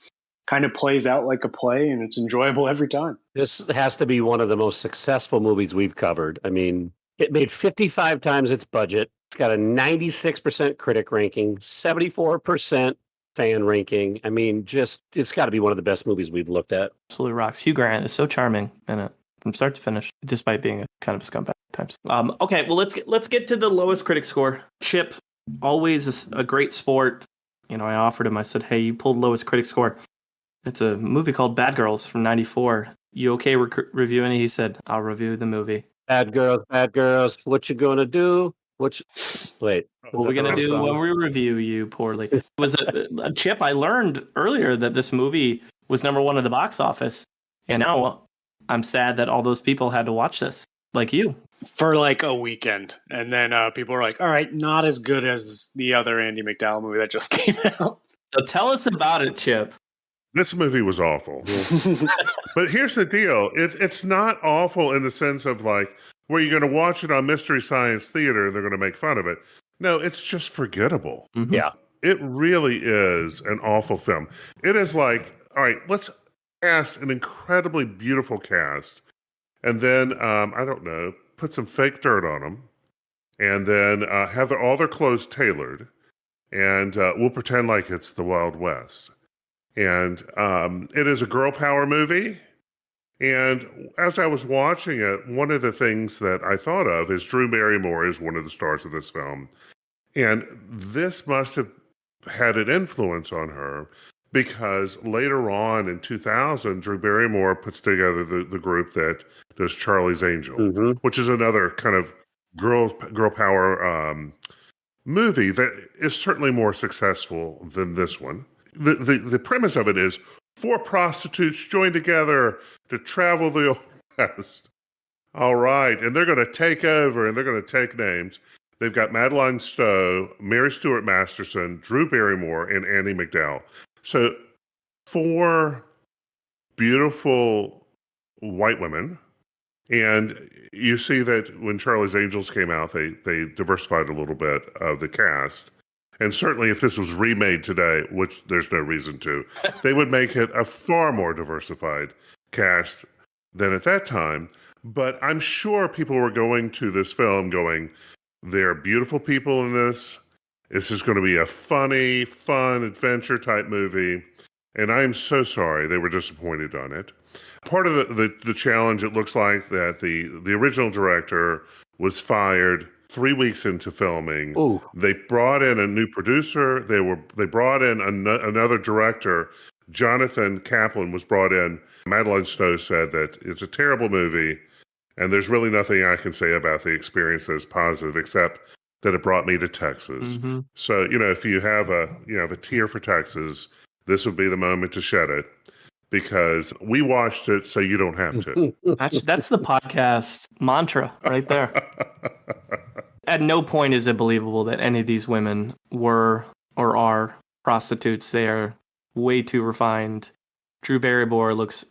kind of plays out like a play, and it's enjoyable every time. This has to be one of the most successful movies we've covered. I mean, it made 55 times its budget. It's got a 96% critic ranking, 74% fan ranking. I mean, it's got to be one of the best movies we've looked at. Absolutely rocks. Hugh Grant is so charming in it from start to finish, despite being a kind of a scumbag at times. Okay, well let's get to the lowest critic score. Chip, always a great sport. You know, I offered him. I said, "Hey, you pulled lowest critic score. It's a movie called Bad Girls from '94. You okay reviewing it?" He said, "I'll review the movie." Bad girls. What you gonna do? Wait. What are we going to do when we review you poorly? It was a Chip. I learned earlier that this movie was #1 at the box office. And now I'm sad that all those people had to watch this, like you. For like a weekend. And then people were like, all right, not as good as the other Andie MacDowell movie that just came out. So tell us about it, Chip. This movie was awful. But here's the deal. It's not awful in the sense of like, where you're going to watch it on Mystery Science Theater and they're going to make fun of it. No, it's just forgettable. Mm-hmm. Yeah. It really is an awful film. It is like, all right, let's cast an incredibly beautiful cast, and then I don't know, put some fake dirt on them, and then have all their clothes tailored, and we'll pretend like it's the Wild West. And it is a girl power movie. And as I was watching it, one of the things that I thought of is Drew Barrymore is one of the stars of this film. And this must have had an influence on her because later on in 2000, Drew Barrymore puts together the group that does Charlie's Angel, which is another kind of girl power movie that is certainly more successful than this one. The premise of it is 4 prostitutes join together to travel the Old West. All right, and they're going to take over, and they're going to take names. They've got Madeline Stowe, Mary Stuart Masterson, Drew Barrymore, and Andie MacDowell. So 4 beautiful white women. And you see that when Charlie's Angels came out, they diversified a little bit of the cast. And certainly if this was remade today, which there's no reason to, they would make it a far more diversified cast than at that time. But I'm sure people were going to this film going, there are beautiful people in this. This is going to be a funny, fun, adventure type movie. And I'm so sorry they were disappointed on it. Part of the challenge, it looks like that the original director was fired 3 weeks into filming. Ooh. They brought in a new producer. They brought in another director. Jonathan Kaplan was brought in. Madeline Stowe said that it's a terrible movie, and there's really nothing I can say about the experience that's positive except that it brought me to Texas. Mm-hmm. So if you have a tear for Texas, this would be the moment to shed it. Because we watched it so you don't have to. That's the podcast mantra right there. At no point is it believable that any of these women were or are prostitutes. They are way too refined. Drew Barrymore looks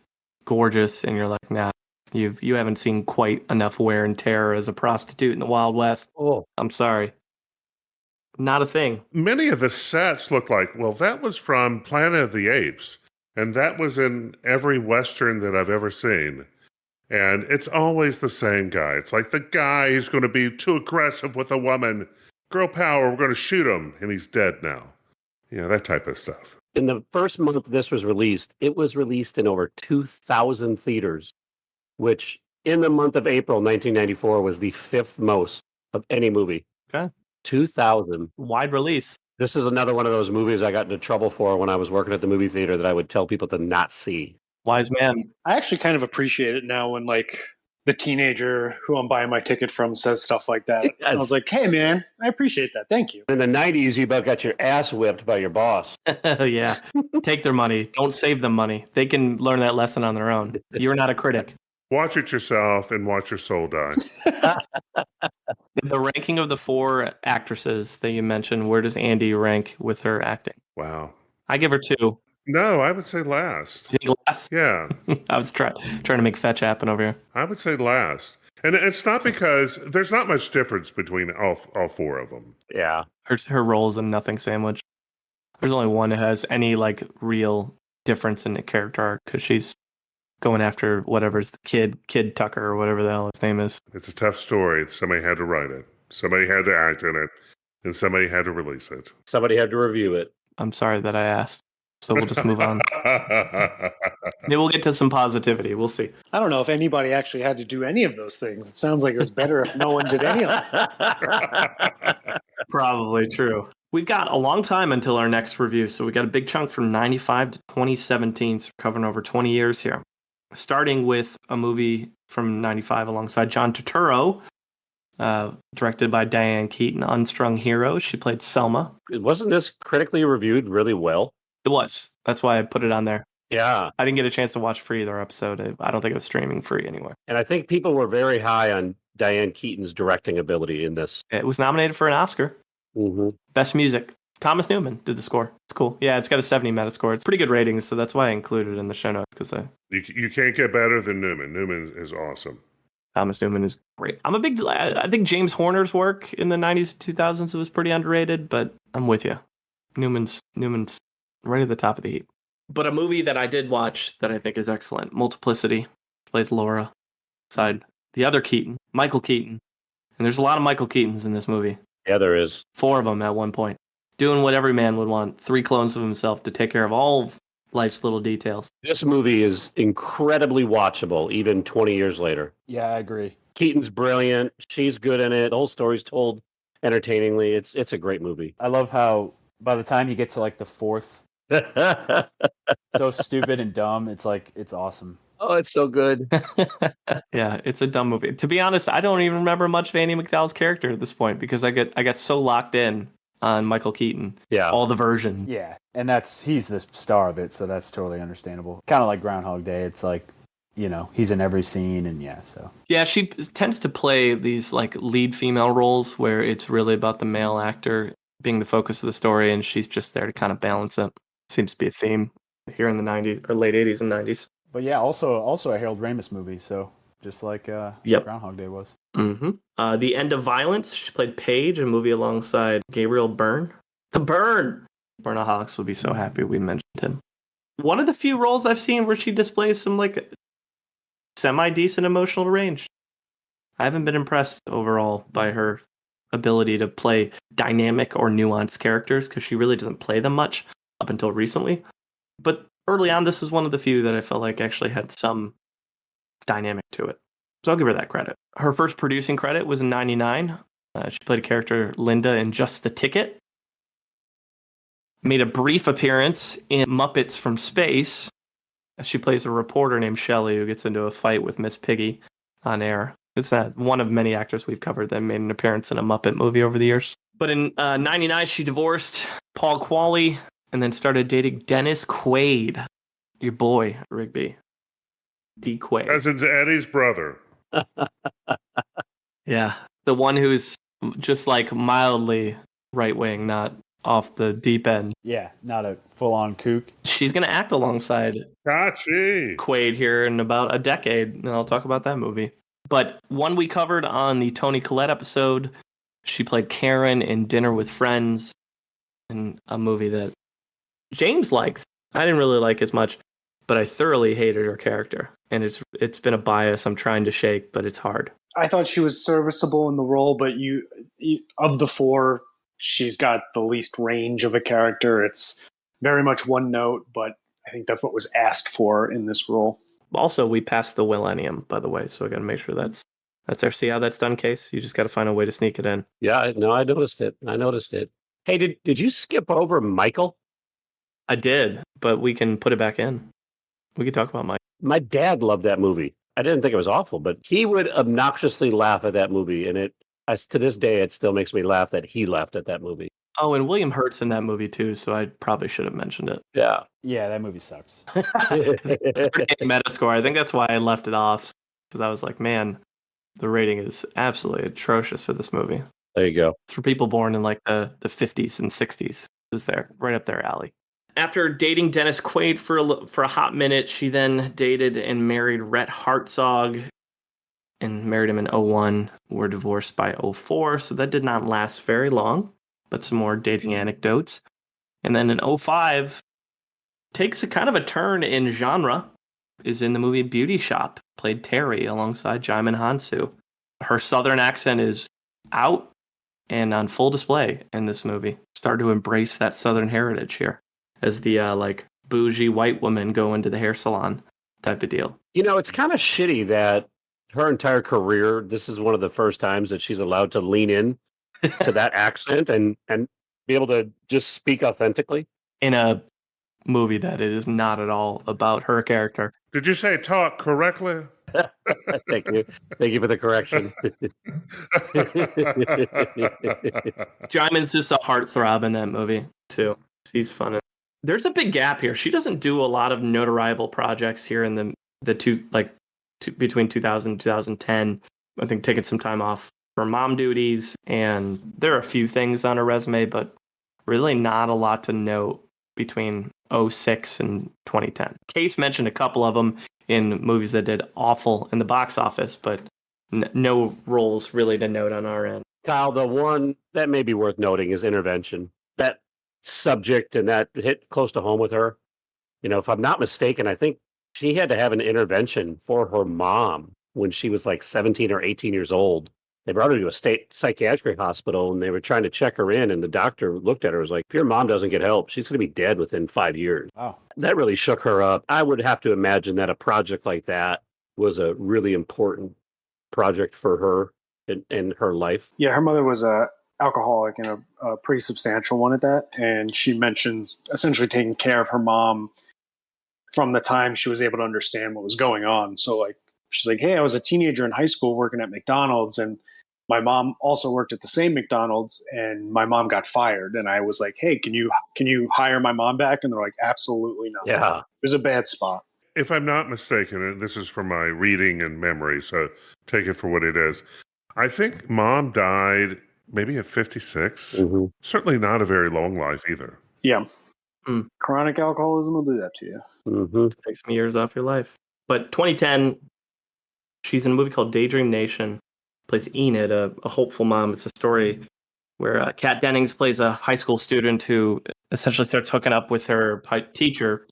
gorgeous, and you're like, nah, you haven't seen quite enough wear and tear as a prostitute in the Wild West. Oh, I'm sorry. Not a thing. Many of the sets look like, well, that was from Planet of the Apes. And that was in every Western that I've ever seen. And it's always the same guy. It's like the guy who's going to be too aggressive with a woman. Girl power, we're going to shoot him. And he's dead now. That type of stuff. In the first month this was released, it was released in over 2,000 theaters, which in the month of April 1994 was the 5th most of any movie. Okay. 2,000. Wide release. This is another one of those movies I got into trouble for when I was working at the movie theater that I would tell people to not see. Wise man. I actually kind of appreciate it now when the teenager who I'm buying my ticket from says stuff like that. Yes. I was like, hey man, I appreciate that. Thank you. In the 90s, you about got your ass whipped by your boss. Yeah. Take their money. Don't save them money. They can learn that lesson on their own. You're not a critic. Watch it yourself and watch your soul die. The ranking of the 4 actresses that you mentioned, where does Andie rank with her acting? Wow. I give her 2. No, I would say last. You think last? Yeah. I was trying to make fetch happen over here. I would say last. And it's not because there's not much difference between all 4 of them. Yeah. Her role's a nothing sandwich. There's only one who has any real difference in the character arc because she's going after whatever's the kid Tucker or whatever the hell his name is. It's a tough story. Somebody had to write it. Somebody had to act in it. And somebody had to release it. Somebody had to review it. I'm sorry that I asked. So we'll just move on. Maybe we'll get to some positivity. We'll see. I don't know if anybody actually had to do any of those things. It sounds like it was better if no one did any of them. Probably true. We've got a long time until our next review. So we got a big chunk from 95 to 2017. So we're covering over 20 years here. Starting with a movie from 95 alongside John Turturro, directed by Diane Keaton, Unstrung Heroes. She played Selma. Wasn't this critically reviewed really well? It was. That's why I put it on there. Yeah. I didn't get a chance to watch for either episode. I don't think it was streaming free anywhere. And I think people were very high on Diane Keaton's directing ability in this. It was nominated for an Oscar. Mm-hmm. Best music. Thomas Newman did the score. It's cool. Yeah, it's got a 70 Metascore. It's pretty good ratings, so that's why I included it in the show notes. You can't get better than Newman. Newman is awesome. Thomas Newman is great. I think James Horner's work in the 90s and 2000s was pretty underrated, but I'm with you. Newman's right at the top of the heap. But a movie that I did watch that I think is excellent, Multiplicity, plays Laura, side the other Keaton, Michael Keaton. And there's a lot of Michael Keatons in this movie. Yeah, there is. 4 of them at one point. Doing what every man would want, 3 clones of himself to take care of all life's little details. This movie is incredibly watchable, even 20 years later. Yeah, I agree. Keaton's brilliant. She's good in it. The whole story's told entertainingly. It's a great movie. I love how by the time you get to like the 4th, so stupid and dumb, it's awesome. Oh, it's so good. Yeah, it's a dumb movie. To be honest, I don't even remember much of Andie MacDowell's character at this point because I got so locked in on Michael Keaton. Yeah. All the versions. Yeah, and he's the star of it, so that's totally understandable. Kind of like Groundhog Day. It's like, he's in every scene, and so. Yeah, she tends to play these like lead female roles where it's really about the male actor being the focus of the story, and she's just there to kind of balance it. Seems to be a theme here in the 90s or late 80s and 90s. But yeah, also a Harold Ramis movie, so just like Groundhog Day was. Mm-hmm. The End of Violence, she played Paige, a movie alongside Gabriel Byrne. The Byrne! Burnaholics would be so happy we mentioned him. One of the few roles I've seen where she displays some like semi-decent emotional range. I haven't been impressed overall by her ability to play dynamic or nuanced characters because she really doesn't play them much up until recently. But early on, this is one of the few that I felt like actually had some dynamic to it. So I'll give her that credit. Her first producing credit was in 1999. She played a character, Linda, in Just the Ticket. Made a brief appearance in Muppets from Space. She plays a reporter named Shelley who gets into a fight with Miss Piggy on air. It's not one of many actors we've covered that made an appearance in a Muppet movie over the years. But in 1999, she divorced Paul Qualley and then started dating Dennis Quaid, your boy, Rigby. D. Quaid. Cousin's Eddie's brother. Yeah, the one who's just like mildly right-wing, not off the deep end. Yeah, not a full-on kook. She's going to act alongside Quaid here in about a decade, and I'll talk about that movie. But one we covered on the Toni Collette episode, she played Karen in Dinner with Friends, in a movie that James likes. I didn't really like as much, but I thoroughly hated her character. And it's been a bias I'm trying to shake, but it's hard. I thought she was serviceable in the role, but you of the 4, she's got the least range of a character. It's very much one note, but I think that's what was asked for in this role. Also, we passed the millennium, by the way, so I got to make sure that's our see how that's done case. You just got to find a way to sneak it in. Yeah, no, I noticed it. Hey, did you skip over Michael? I did, but we can put it back in. We can talk about Mike. My dad loved that movie. I didn't think it was awful, but he would obnoxiously laugh at that movie, and to this day, it still makes me laugh that he laughed at that movie. Oh, and William Hurt's in that movie too, so I probably should have mentioned it. Yeah. Yeah, that movie sucks. Metascore. I think that's why I left it off, because I was like, man, the rating is absolutely atrocious for this movie. There you go. It's for people born in like the 50s and 60s. Is there right up their alley. After dating Dennis Quaid for a hot minute, she then dated and married Rhett Hartzog and married him in 2001. Were divorced by 2004, so that did not last very long, but some more dating anecdotes. And then in 2005, takes a kind of a turn in genre, is in the movie Beauty Shop, played Terry alongside Jaimin Hansu. Her southern accent is out and on full display in this movie. Started to embrace that southern heritage here as the like bougie white woman go into the hair salon type of deal. It's kind of shitty that her entire career, this is one of the first times that she's allowed to lean in to that accent and be able to just speak authentically. In a movie that it is not at all about her character. Did you say talk correctly? Thank you. Thank you for the correction. Jaimin's just a heartthrob in that movie, too. He's fun. There's a big gap here. She doesn't do a lot of notoriable projects here in between 2000 and 2010. I think taking some time off for mom duties, and there are a few things on her resume, but really not a lot to note between 2006 and 2010. Case mentioned a couple of them in movies that did awful in the box office, but no roles really to note on our end. Kyle, the one that may be worth noting is Intervention. That subject, and that hit close to home with her. You know, if I'm not mistaken, I think she had to have an intervention for her mom when she was like 17 or 18 years old. They brought her to a state psychiatric hospital, and they were trying to check her in, and the doctor looked at her and was like, if your mom doesn't get help, she's going to be dead within 5 years. Wow. That really shook her up. I would have to imagine that a project like that was a really important project for her in her life. Yeah, her mother was a alcoholic and a pretty substantial one at that. And she mentioned essentially taking care of her mom from the time she was able to understand what was going on. So like, she's like, hey, I was a teenager in high school working at McDonald's, and my mom also worked at the same McDonald's, and my mom got fired. And I was like, hey, can you hire my mom back? And they're like, absolutely not. Yeah. It was a bad spot. If I'm not mistaken, and this is from my reading and memory, so take it for what it is. I think mom died maybe at 56. Mm-hmm. Certainly not a very long life either. Yeah. Mm. Chronic alcoholism will do that to you. Mm-hmm. Takes some years off your life. But 2010, she's in a movie called Daydream Nation. Plays Enid, a hopeful mom. It's a story where Kat Dennings plays a high school student who essentially starts hooking up with her teacher,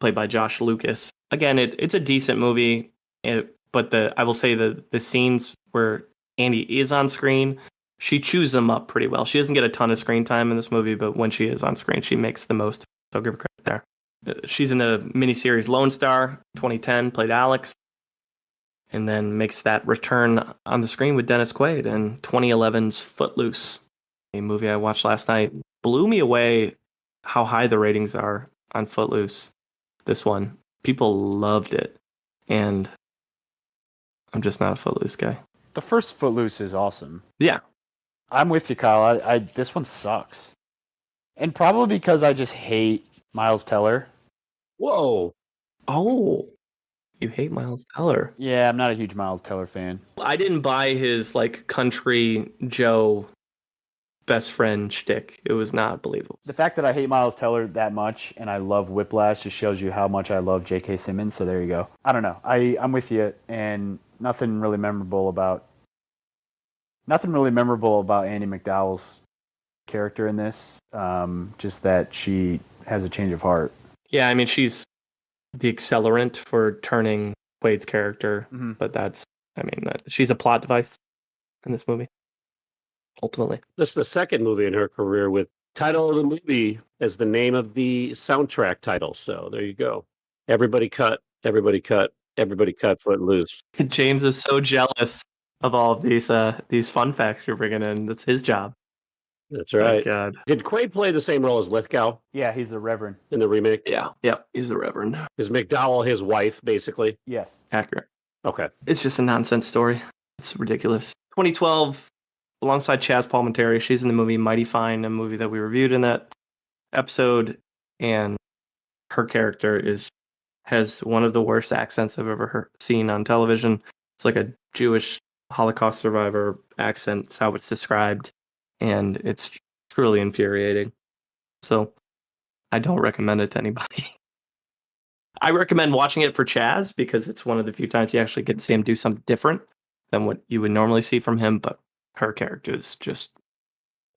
played by Josh Lucas. Again, it's a decent movie, but I will say the scenes where Andie is on screen, she chews them up pretty well. She doesn't get a ton of screen time in this movie, but when she is on screen, she makes the most. So I'll give her credit there. She's in the miniseries Lone Star, 2010, played Alex, and then makes that return on the screen with Dennis Quaid in 2011's Footloose, a movie I watched last night. Blew me away how high the ratings are on Footloose. This one, people loved it, and I'm just not a Footloose guy. The first Footloose is awesome. Yeah. I'm with you, Kyle. I this one sucks. And probably because I just hate Miles Teller. Whoa. Oh, you hate Miles Teller. Yeah, I'm not a huge Miles Teller fan. I didn't buy his like country Joe best friend shtick. It was not believable. The fact that I hate Miles Teller that much and I love Whiplash just shows you how much I love J.K. Simmons, so there you go. I don't know. I'm with you, and nothing really memorable about Andie MacDowell's character in this. Just that she has a change of heart. Yeah, I mean, she's the accelerant for turning Quaid's character, but she's a plot device in this movie, ultimately. This is the second movie in her career with title of the movie as the name of the soundtrack title. So there you go. Everybody cut, everybody cut, everybody cut Footloose. James is so jealous of all of these fun facts you're bringing in. That's his job. That's right. Thank God. Did Quaid play the same role as Lithgow Yeah, he's the Reverend. in the remake? Yeah, he's the Reverend. Is McDowell his wife, basically? Yes. Accurate. Okay. It's just a nonsense story. It's ridiculous. 2012, alongside Chaz Palminteri, she's in the movie Mighty Fine, a movie that we reviewed in that episode, and her character has one of the worst accents I've ever seen on television. It's like a Jewish Holocaust survivor accent. That's how it's described, and it's truly infuriating. So I don't recommend it to anybody. I recommend watching it for Chaz because it's one of the few times you actually get to see him do something different than what you would normally see from him, but her character is just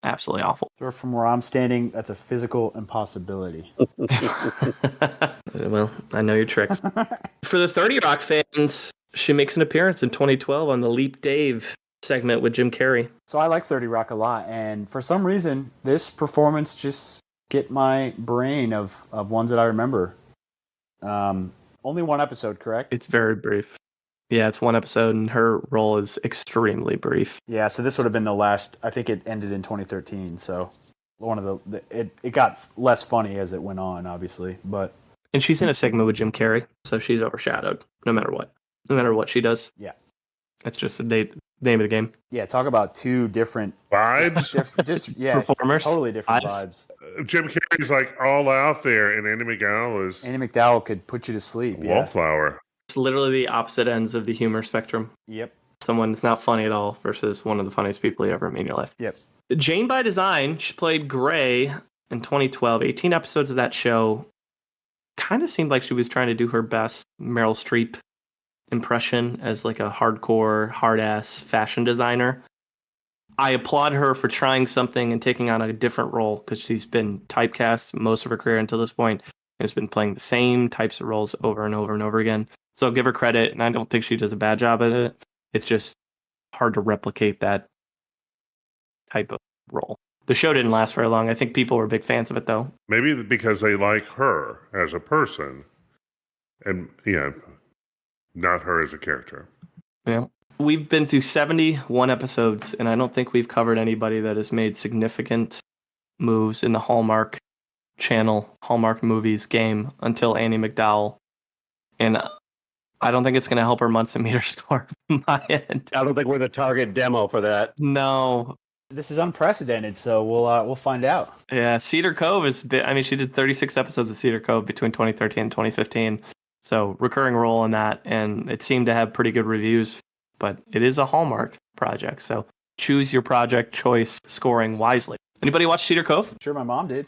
absolutely awful. So from where I'm standing, that's a physical impossibility. Well, I know your tricks. For the 30 Rock fans, she makes an appearance in 2012 on the Leap Dave segment with Jim Carrey. So I like 30 Rock a lot, and for some reason, this performance just get my brain of ones that I remember. Only one episode, correct? It's very brief. Yeah, it's one episode, and her role is extremely brief. Yeah, so this would have been the last. I think it ended in 2013. So one of it got less funny as it went on, obviously, but And she's in a segment with Jim Carrey, so she's overshadowed no matter what she does. Yeah, That's just the name of the game. yeah. Talk about two different Vibes. yeah, Performers. totally different Vibes. vibes. Jim Carrey's like all out there, and Andie MacDowell is Andie MacDowell could put you to sleep. Yeah. wallflower. It's literally the opposite ends of the humor spectrum. Yep. Someone that's not funny at all versus one of the funniest people you ever meet in your life. Yep. Jane by Design, she played Gray in 2012. 18 episodes of that show. Kind of seemed like she was trying to do her best Meryl Streep impression as like a hardcore, hard-ass fashion designer. I applaud her for trying something and taking on a different role because she's been typecast most of her career until this point and has been playing the same types of roles over and over and over again. So I'll give her credit, and I don't think she does a bad job at it. It's just hard to replicate that type of role. The show didn't last very long. I think people were big fans of it, though. Maybe because they like her as a person and, not her as a character. Yeah. We've been through 71 episodes, and I don't think we've covered anybody that has made significant moves in the Hallmark channel, Hallmark movies game until Andie MacDowell. And I don't think it's going to help our Munson Meter score from my end. I don't think we're the target demo for that. No. This is unprecedented, so we'll find out. Yeah, Cedar Cove is. I mean, she did 36 episodes of Cedar Cove between 2013 and 2015. So recurring role in that, and it seemed to have pretty good reviews. But it is a Hallmark project, so choose your project choice scoring wisely. Anybody watch Cedar Cove? Sure, my mom did.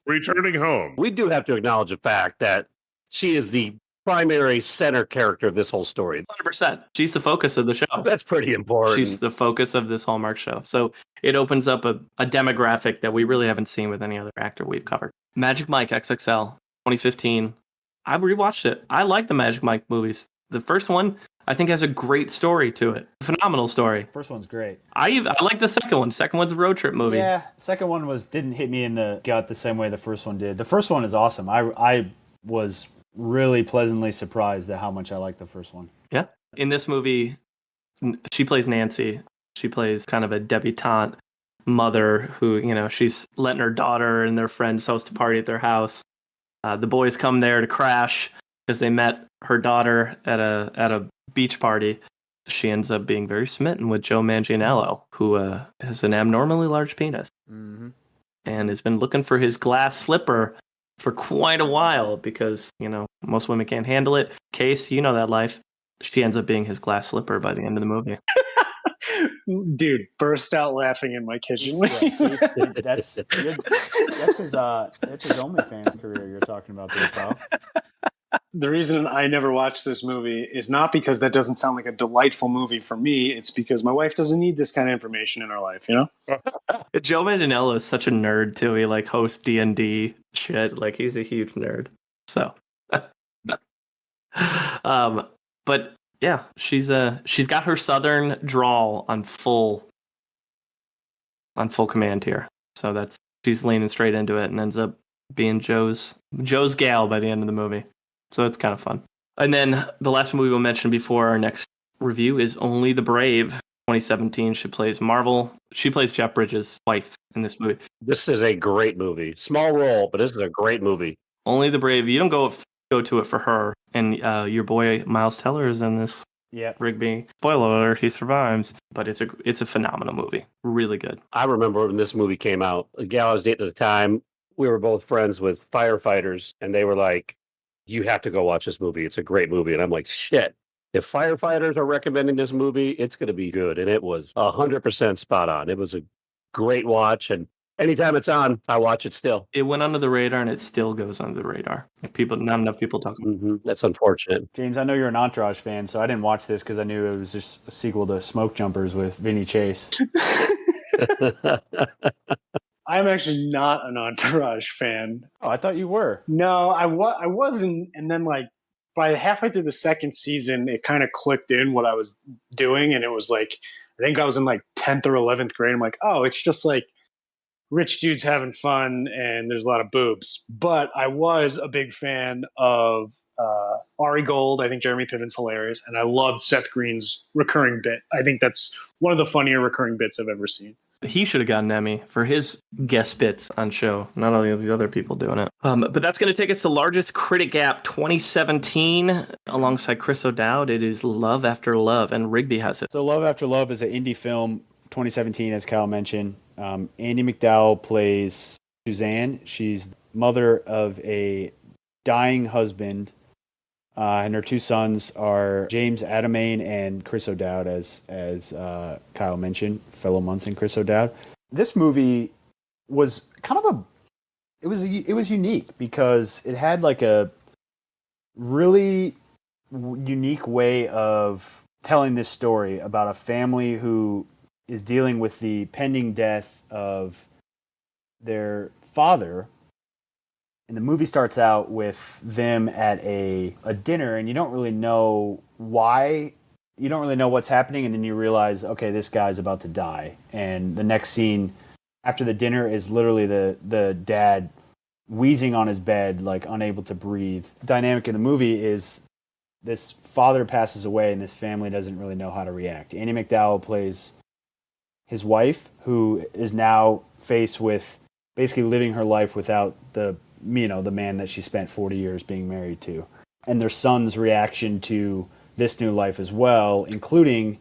Returning home. We do have to acknowledge the fact that she is the primary center character of this whole story. 100%. She's the focus of the show. That's pretty important. She's the focus of this Hallmark show. So it opens up a demographic that we really haven't seen with any other actor we've covered. Magic Mike XXL, 2015. I rewatched it. I like the Magic Mike movies. The first one, I think, has a great story to it. Phenomenal story. First one's great. I like the second one. Second one's a road trip movie. Yeah, second one didn't hit me in the gut the same way the first one did. The first one is awesome. I was really pleasantly surprised at how much I liked the first one. Yeah. In this movie, she plays Nancy. She plays kind of a debutante mother who, she's letting her daughter and their friends host a party at their house. The boys come there to crash because they met her daughter at a beach party. She ends up being very smitten with Joe Manganiello, who has an abnormally large penis, and has been looking for his glass slipper for quite a while because, most women can't handle it. Case, you know that life. She ends up being his glass slipper by the end of the movie. Dude, burst out laughing in my kitchen. That's his OnlyFans career you're talking about there, pal. The reason I never watched this movie is not because that doesn't sound like a delightful movie for me. It's because my wife doesn't need this kind of information in her life, Joe Manganiello is such a nerd too. He hosts D&D shit. He's a huge nerd. So, but yeah, she's got her Southern drawl on full command here. So she's leaning straight into it and ends up being Joe's gal by the end of the movie. So it's kind of fun. And then the last movie we'll mention before our next review is Only the Brave, 2017. She plays Marvel. She plays Jeff Bridges' wife in this movie. This is a great movie. Small role, but this is a great movie. Only the Brave. You don't go to it for her. And your boy Miles Teller is in this. Yeah. Rigby. Spoiler alert, he survives. But it's a phenomenal movie. Really good. I remember when this movie came out, a gal I was dating at the time, we were both friends with firefighters, and they were like, you have to go watch this movie. It's a great movie. And I'm like, shit, if firefighters are recommending this movie, it's going to be good. And it was 100% spot on. It was a great watch. And anytime it's on, I watch it still. It went under the radar, and it still goes under the radar. Not enough people talk about it. That's unfortunate. James, I know you're an Entourage fan, so I didn't watch this because I knew it was just a sequel to Smoke Jumpers with Vinny Chase. I'm actually not an Entourage fan. Oh, I thought you were. No, I wasn't. And then by halfway through the second season, it kind of clicked in what I was doing. And it was I think I was in 10th or 11th grade. I'm like, oh, it's just rich dudes having fun and there's a lot of boobs. But I was a big fan of Ari Gold. I think Jeremy Piven's hilarious. And I loved Seth Green's recurring bit. I think that's one of the funnier recurring bits I've ever seen. He should have gotten an Emmy for his guest bits on show, not only the other people doing it. But that's going to take us to Largest Critic Gap 2017 alongside Chris O'Dowd. It is Love After Love, and Rigby has it. So Love After Love is an indie film, 2017, as Kyle mentioned. Andie MacDowell plays Suzanne. She's mother of a dying husband, and her two sons are James Adamain and Chris O'Dowd, as Kyle mentioned, fellow Munson Chris O'Dowd. This movie was kind of it was unique because it had a really unique way of telling this story about a family who is dealing with the pending death of their father. And the movie starts out with them at a dinner, and you don't really know why. You don't really know what's happening, and then you realize, okay, this guy's about to die. And the next scene after the dinner is literally the dad wheezing on his bed, like unable to breathe. The dynamic in the movie is this father passes away, and this family doesn't really know how to react. Andie MacDowell plays his wife, who is now faced with basically living her life without the man that she spent 40 years being married to. And their son's reaction to this new life as well, including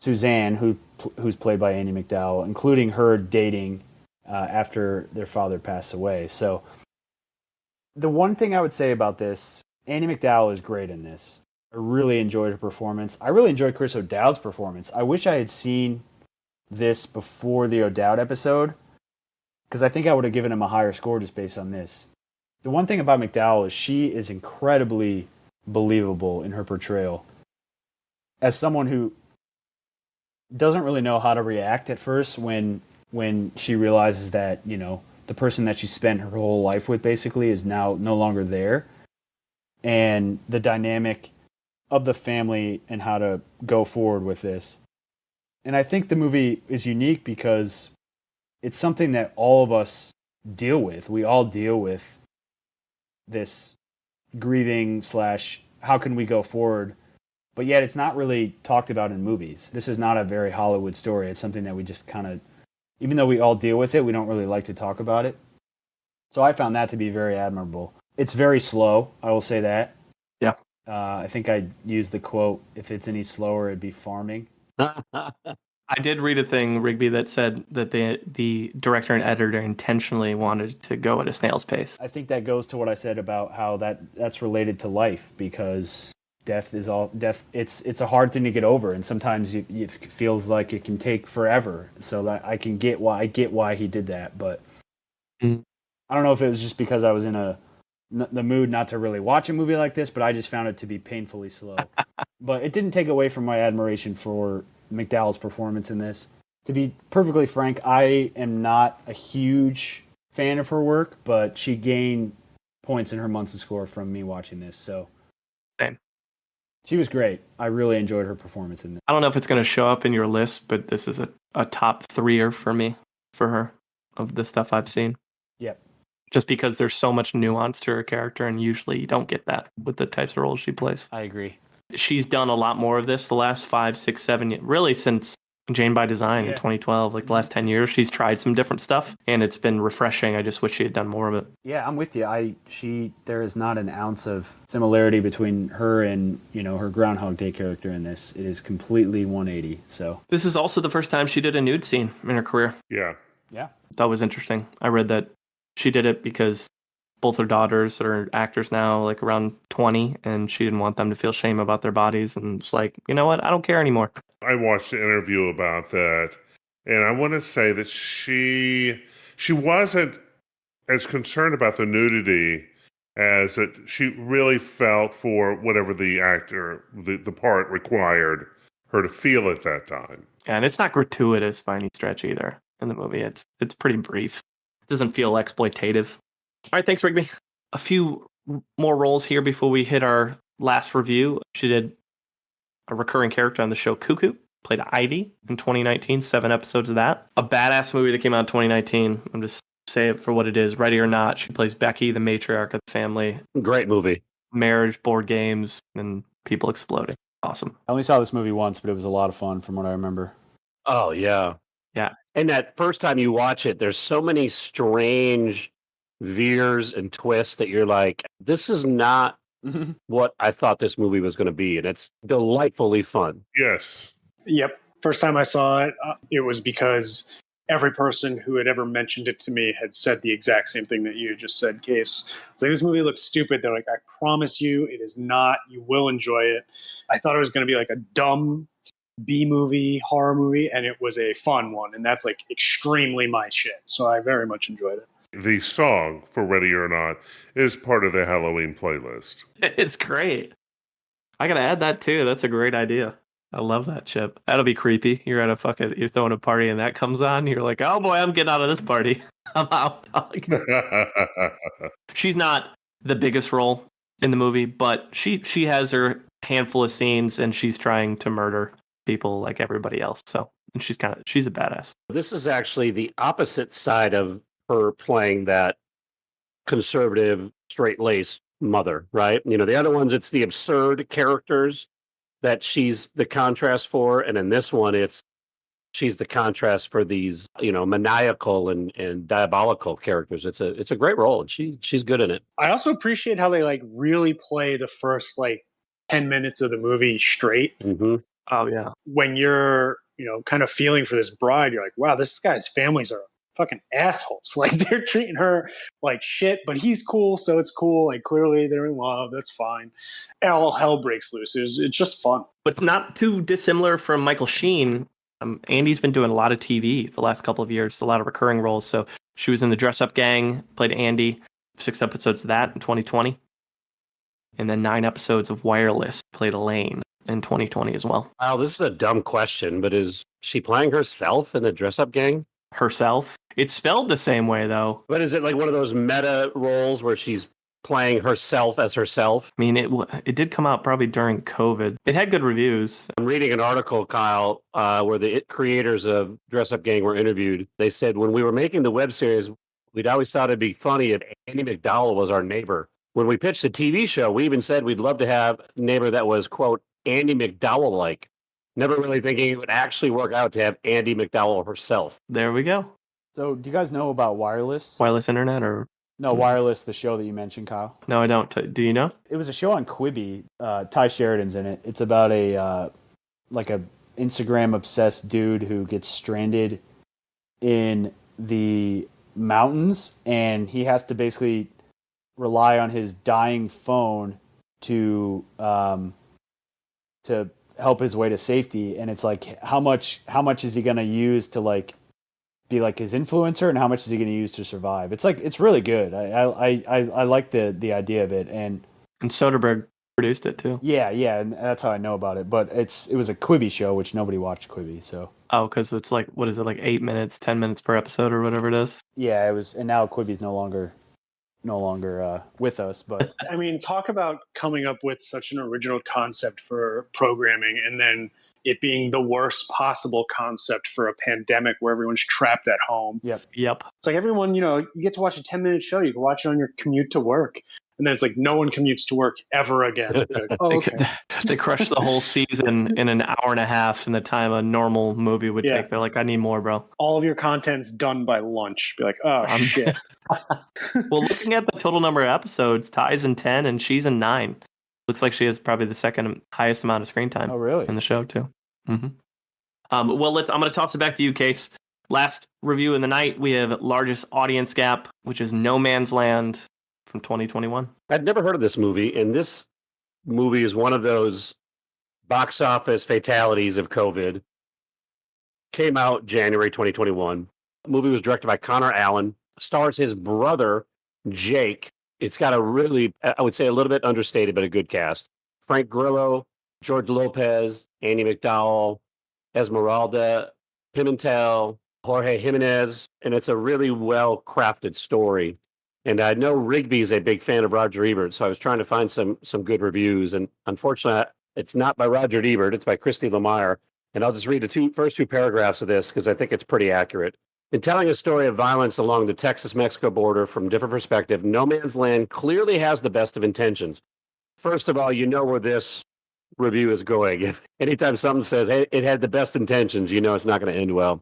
Suzanne, who's played by Andie MacDowell, including her dating after their father passed away. So the one thing I would say about this, Andie MacDowell is great in this. I really enjoyed her performance. I really enjoyed Chris O'Dowd's performance. I wish I had seen this before the O'Dowd episode, because I think I would have given him a higher score just based on this. The one thing about MacDowell is she is incredibly believable in her portrayal. As someone who doesn't really know how to react at first when she realizes that, the person that she spent her whole life with basically is now no longer there. And the dynamic of the family and how to go forward with this. And I think the movie is unique because it's something that all of us deal with. We all deal with this grieving / how can we go forward, but yet it's not really talked about in movies. This is not a very Hollywood story. It's something that we just kind of, even though we all deal with it, we don't really like to talk about it. So I found that to be very admirable. It's very slow, I will say that. Yeah. I think I used the quote, if it's any slower, it'd be farming. I did read a thing, Rigby, that said that the director and editor intentionally wanted to go at a snail's pace. I think that goes to what I said about how that's related to life, because death. It's a hard thing to get over, and sometimes it feels like it can take forever. So that I get why he did that, but I don't know if it was just because I was in the mood not to really watch a movie like this, but I just found it to be painfully slow. But it didn't take away from my admiration for MacDowell's performance in this. To be perfectly frank, I am not a huge fan of her work, but she gained points in her Munson score from me watching this. So same. She was great. I really enjoyed her performance in this. I don't know if it's going to show up in your list, but this is a top 3er for me, for her, of the stuff I've seen. Yep. Just because there's so much nuance to her character, and usually you don't get that with the types of roles she plays. I agree. She's done a lot more of this the last 5, 6, 7 years, really since Jane by Design in 2012, like the last 10 years. She's tried some different stuff, and it's been refreshing. I just wish she had done more of it. Yeah, I'm with you. There is not an ounce of similarity between her and, her Groundhog Day character in this. It is completely 180. So this is also the first time she did a nude scene in her career. Yeah. Yeah. That was interesting. I read that she did it because both her daughters are actors now, like around 20, and she didn't want them to feel shame about their bodies, and it's like, you know what? I don't care anymore. I watched an interview about that, and I want to say that she wasn't as concerned about the nudity as that she really felt for whatever the actor, the part required her to feel at that time. And it's not gratuitous by any stretch either in the movie. It's pretty brief. It doesn't feel exploitative. All right, thanks, Rigby. A few more roles here before we hit our last review. She did a recurring character on the show Cuckoo, played Ivy in 2019, 7 episodes of that. A badass movie that came out in 2019. I'm just saying it for what it is. Ready or Not, she plays Becky, the matriarch of the family. Great movie. Marriage, board games, and people exploding. Awesome. I only saw this movie once, but it was a lot of fun from what I remember. Oh, yeah. Yeah. And that first time you watch it, there's so many strange veers and twists that you're like, this is not what I thought this movie was going to be. And it's delightfully fun. Yes. Yep. First time I saw it, it was because every person who had ever mentioned it to me had said the exact same thing that you just said, Case. It's like, this movie looks stupid. They're like, I promise you it is not. You will enjoy it. I thought it was going to be like a dumb B-movie, horror movie, and it was a fun one. And that's like extremely my shit. So I very much enjoyed it. The song for Ready or Not is part of the Halloween playlist. It's great. I got to add that too. That's a great idea. I love that, Chip. That'll be creepy. You're throwing a party and that comes on. You're like, oh boy, I'm getting out of this party. I'm out. She's not the biggest role in the movie, but she has her handful of scenes and she's trying to murder people like everybody else. So, and she's a badass. This is actually the opposite side of her playing that conservative, straight-laced mother, right? You know, the other ones, it's the absurd characters that she's the contrast for, and in this one, she's the contrast for these, you know, maniacal and diabolical characters. It's a great role, and she's good in it. I also appreciate how they like really play the first like 10 minutes of the movie straight. Mm-hmm. Oh yeah. When you're, you know, kind of feeling for this bride, you're like, wow, this guy's families are fucking assholes. Like they're treating her like shit, but he's cool, so it's cool. Like clearly they're in love. That's fine. And all hell breaks loose. It's just fun. But not too dissimilar from Michael Sheen. Andie's been doing a lot of TV the last couple of years, a lot of recurring roles. So she was in the Dress Up Gang, played Andie, 6 episodes of that in 2020. And then 9 episodes of Wireless, played Elaine in 2020 as well. Wow, this is a dumb question, but is she playing herself in the Dress Up Gang? Herself? It's spelled the same way, though. But is it like one of those meta roles where she's playing herself as herself? I mean, it did come out probably during COVID. It had good reviews. I'm reading an article, Kyle, where the creators of Dress Up Gang were interviewed. They said, when we were making the web series, we'd always thought it'd be funny if Andie MacDowell was our neighbor. When we pitched the TV show, we even said we'd love to have a neighbor that was, quote, Andie MacDowell-like. Never really thinking it would actually work out to have Andie MacDowell herself. There we go. So, do you guys know about Wireless? Wireless Internet or? No, Wireless, the show that you mentioned, Kyle. No, I don't. Do you know? It was a show on Quibi. Ty Sheridan's in it. It's about a Instagram obsessed dude who gets stranded in the mountains, and he has to basically rely on his dying phone to help his way to safety. And it's like, how much is he going to use to like be like his influencer, and how much is he going to use to survive? It's really good. I like the idea of it, and Soderbergh produced it too. Yeah, and that's how I know about it. But it was a Quibi show, which nobody watched Quibi. So because it's like, what is it, like 8 minutes, 10 minutes per episode or whatever it is? Yeah, it was, and now Quibi's no longer with us. But I mean, talk about coming up with such an original concept for programming, and then it being the worst possible concept for a pandemic where everyone's trapped at home. Yep. It's like everyone, you get to watch a 10-minute show. You can watch it on your commute to work. And then it's like no one commutes to work ever again. Like, oh, okay. They crushed the whole season in an hour and a half in the time a normal movie would take. They're like, I need more, bro. All of your content's done by lunch. Be like, oh, shit. Well, looking at the total number of episodes, Ty's in 10 and she's in 9. Looks like she has probably the second highest amount of screen time. Oh, really? In the show, too. Mm-hmm. I'm going to toss it back to you, Case. Last review in the night, we have largest audience gap, which is No Man's Land from 2021. I'd never heard of this movie, and this movie is one of those box office fatalities of COVID. Came out January 2021. The movie was directed by Connor Allen, stars his brother, Jake. It's got a really, I would say, a little bit understated, but a good cast. Frank Grillo, George Lopez, Andie MacDowell, Esmeralda Pimentel, Jorge Jimenez, and it's a really well-crafted story. And I know Rigby's a big fan of Roger Ebert, so I was trying to find some good reviews. And unfortunately, it's not by Roger Ebert, it's by Christy Lemire. And I'll just read the first two paragraphs of this because I think it's pretty accurate. In telling a story of violence along the Texas-Mexico border from different perspective, No Man's Land clearly has the best of intentions. First of all, you know where this review is going. If anytime something says, hey, it had the best intentions, you know it's not going to end well.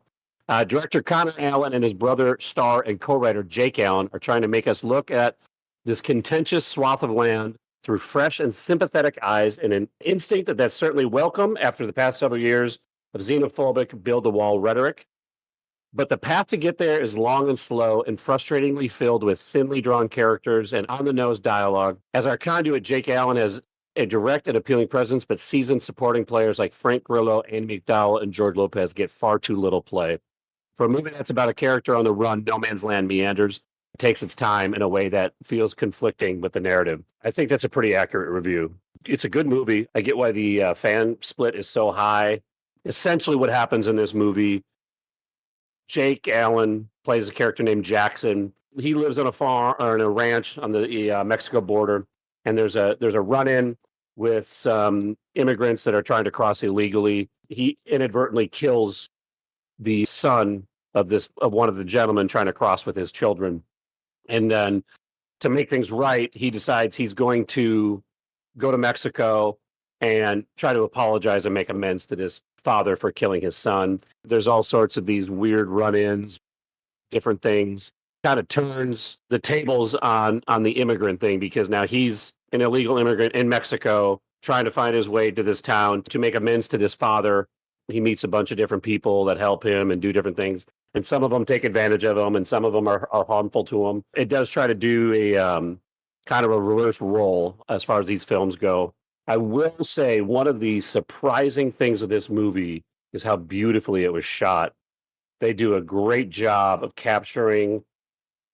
Director Connor Allen and his brother, star and co-writer Jake Allen are trying to make us look at this contentious swath of land through fresh and sympathetic eyes in an instinct that's certainly welcome after the past several years of xenophobic build-the-wall rhetoric. But the path to get there is long and slow and frustratingly filled with thinly drawn characters and on-the-nose dialogue. As our conduit, Jake Allen has a direct and appealing presence, but seasoned supporting players like Frank Grillo, Andie MacDowell, and George Lopez get far too little play. For a movie that's about a character on the run, No Man's Land meanders. It takes its time in a way that feels conflicting with the narrative. I think that's a pretty accurate review. It's a good movie. I get why the fan split is so high. Essentially, what happens in this movie, Jake Allen plays a character named Jackson. He lives on a farm or in a ranch on the Mexico border, and there's a run-in with some immigrants that are trying to cross illegally. He inadvertently kills the son of one of the gentlemen trying to cross with his children, and then to make things right, he decides he's going to go to Mexico and try to apologize and make amends to this father for killing his son. There's all sorts of these weird run-ins, different things. Kind of turns the tables on the immigrant thing, because now he's an illegal immigrant in Mexico trying to find his way to this town to make amends to this father. He meets a bunch of different people that help him and do different things. And some of them take advantage of him, and some of them are harmful to him. It does try to do a kind of a reverse role as far as these films go. I will say one of the surprising things of this movie is how beautifully it was shot. They do a great job of capturing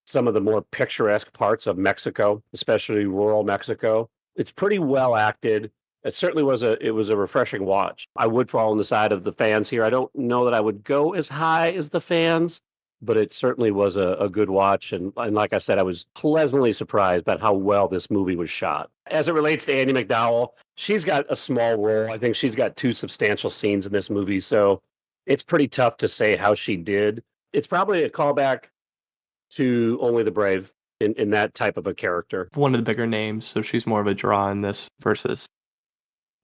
some of the more picturesque parts of Mexico, especially rural Mexico. It's pretty well acted. It certainly was a refreshing watch. I would fall on the side of the fans here. I don't know that I would go as high as the fans, but it certainly was a good watch. And like I said, I was pleasantly surprised about how well this movie was shot. As it relates to Andie MacDowell, she's got a small role. I think she's got 2 substantial scenes in this movie, so it's pretty tough to say how she did. It's probably a callback to Only the Brave in that type of a character. One of the bigger names, so she's more of a draw in this versus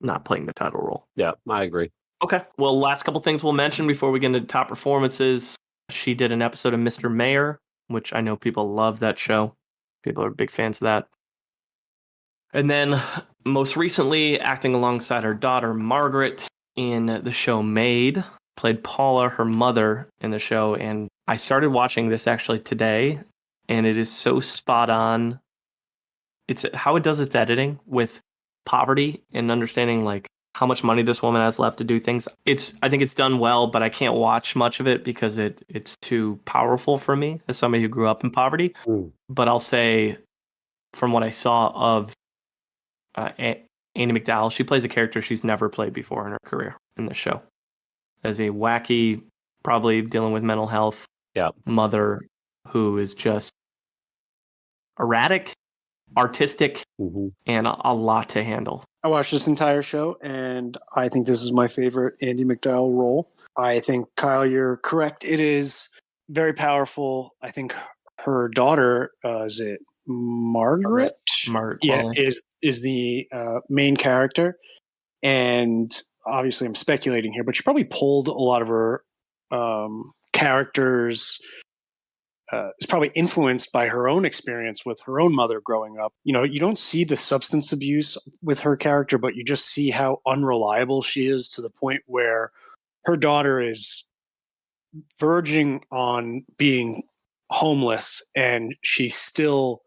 not playing the title role. Yeah, I agree. Okay. Well, last couple things we'll mention before we get into top performances. She did an episode of Mr. Mayor, which I know people love that show. People are big fans of that. And then most recently, acting alongside her daughter, Margaret, in the show Maid, played Paula, her mother, in the show. And I started watching this actually today, and it is so spot on. It's how it does its editing with poverty and understanding like how much money this woman has left to do things. I think it's done well, but I can't watch much of it because it's too powerful for me as somebody who grew up in poverty. But I'll say, from what I saw of Andie MacDowell, she plays a character she's never played before in her career in the show. As a wacky, probably dealing with mental health mother who is just erratic, artistic, and a lot to handle. I watched this entire show, and I think this is my favorite Andie MacDowell role. I think, Kyle, you're correct. It is very powerful. I think her daughter, is it Margaret? Yeah, is the main character. And obviously I'm speculating here, but she probably pulled a lot of her characters. Is probably influenced by her own experience with her own mother growing up. You know, you don't see the substance abuse with her character, but you just see how unreliable she is, to the point where her daughter is verging on being homeless, and she still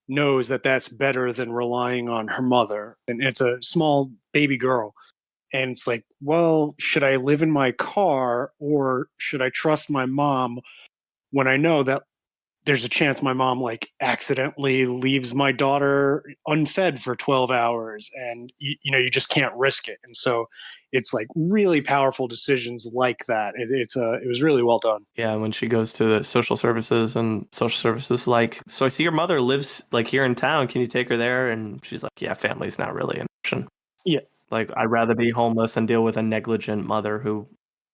knows that that's better than relying on her mother. And it's a small baby girl. And it's like, well, should I live in my car, or should I trust my mom when I know that there's a chance my mom like accidentally leaves my daughter unfed for 12 hours, and you just can't risk it. And so it's like really powerful decisions like that. It was really well done. Yeah, when she goes to the social services, and social services like, so I see your mother lives like here in town. Can you take her there? And she's like, yeah, family's not really an option. Yeah. Like, I'd rather be homeless than deal with a negligent mother who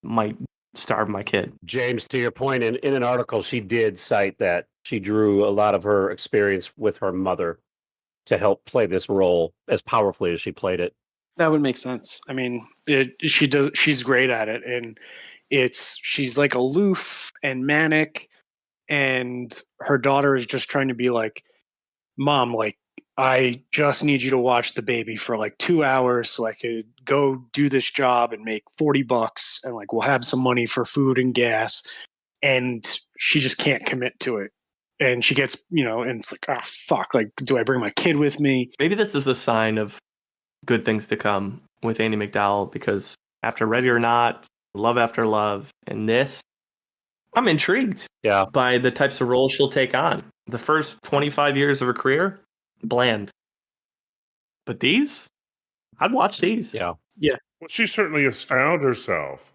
might starve my kid. James, to your point, in an article, she did cite that she drew a lot of her experience with her mother to help play this role as powerfully as she played it. That would make sense. I mean, she's great at it, and she's like aloof and manic, and her daughter is just trying to be like, Mom, like, I just need you to watch the baby for like 2 hours so I could go do this job and make $40, and like we'll have some money for food and gas. And she just can't commit to it. And she gets, and it's like, oh, fuck, like, do I bring my kid with me? Maybe this is a sign of good things to come with Andie MacDowell, because after Ready or Not, Love After Love, and this, I'm intrigued by the types of roles she'll take on. The first 25 years of her career, bland. But these, I'd watch these. Yeah. Well, she certainly has found herself.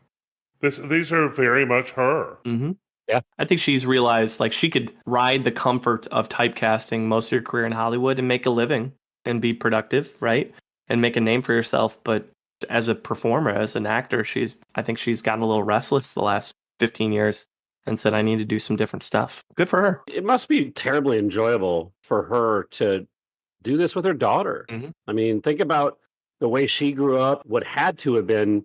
These are very much her. Mm-hmm. Yeah. I think she's realized like she could ride the comfort of typecasting most of your career in Hollywood and make a living and be productive, right? And make a name for yourself. But as a performer, as an actor, I think she's gotten a little restless the last 15 years and said, I need to do some different stuff. Good for her. It must be terribly enjoyable for her to do this with her daughter. Mhm. I mean, think about the way she grew up, what had to have been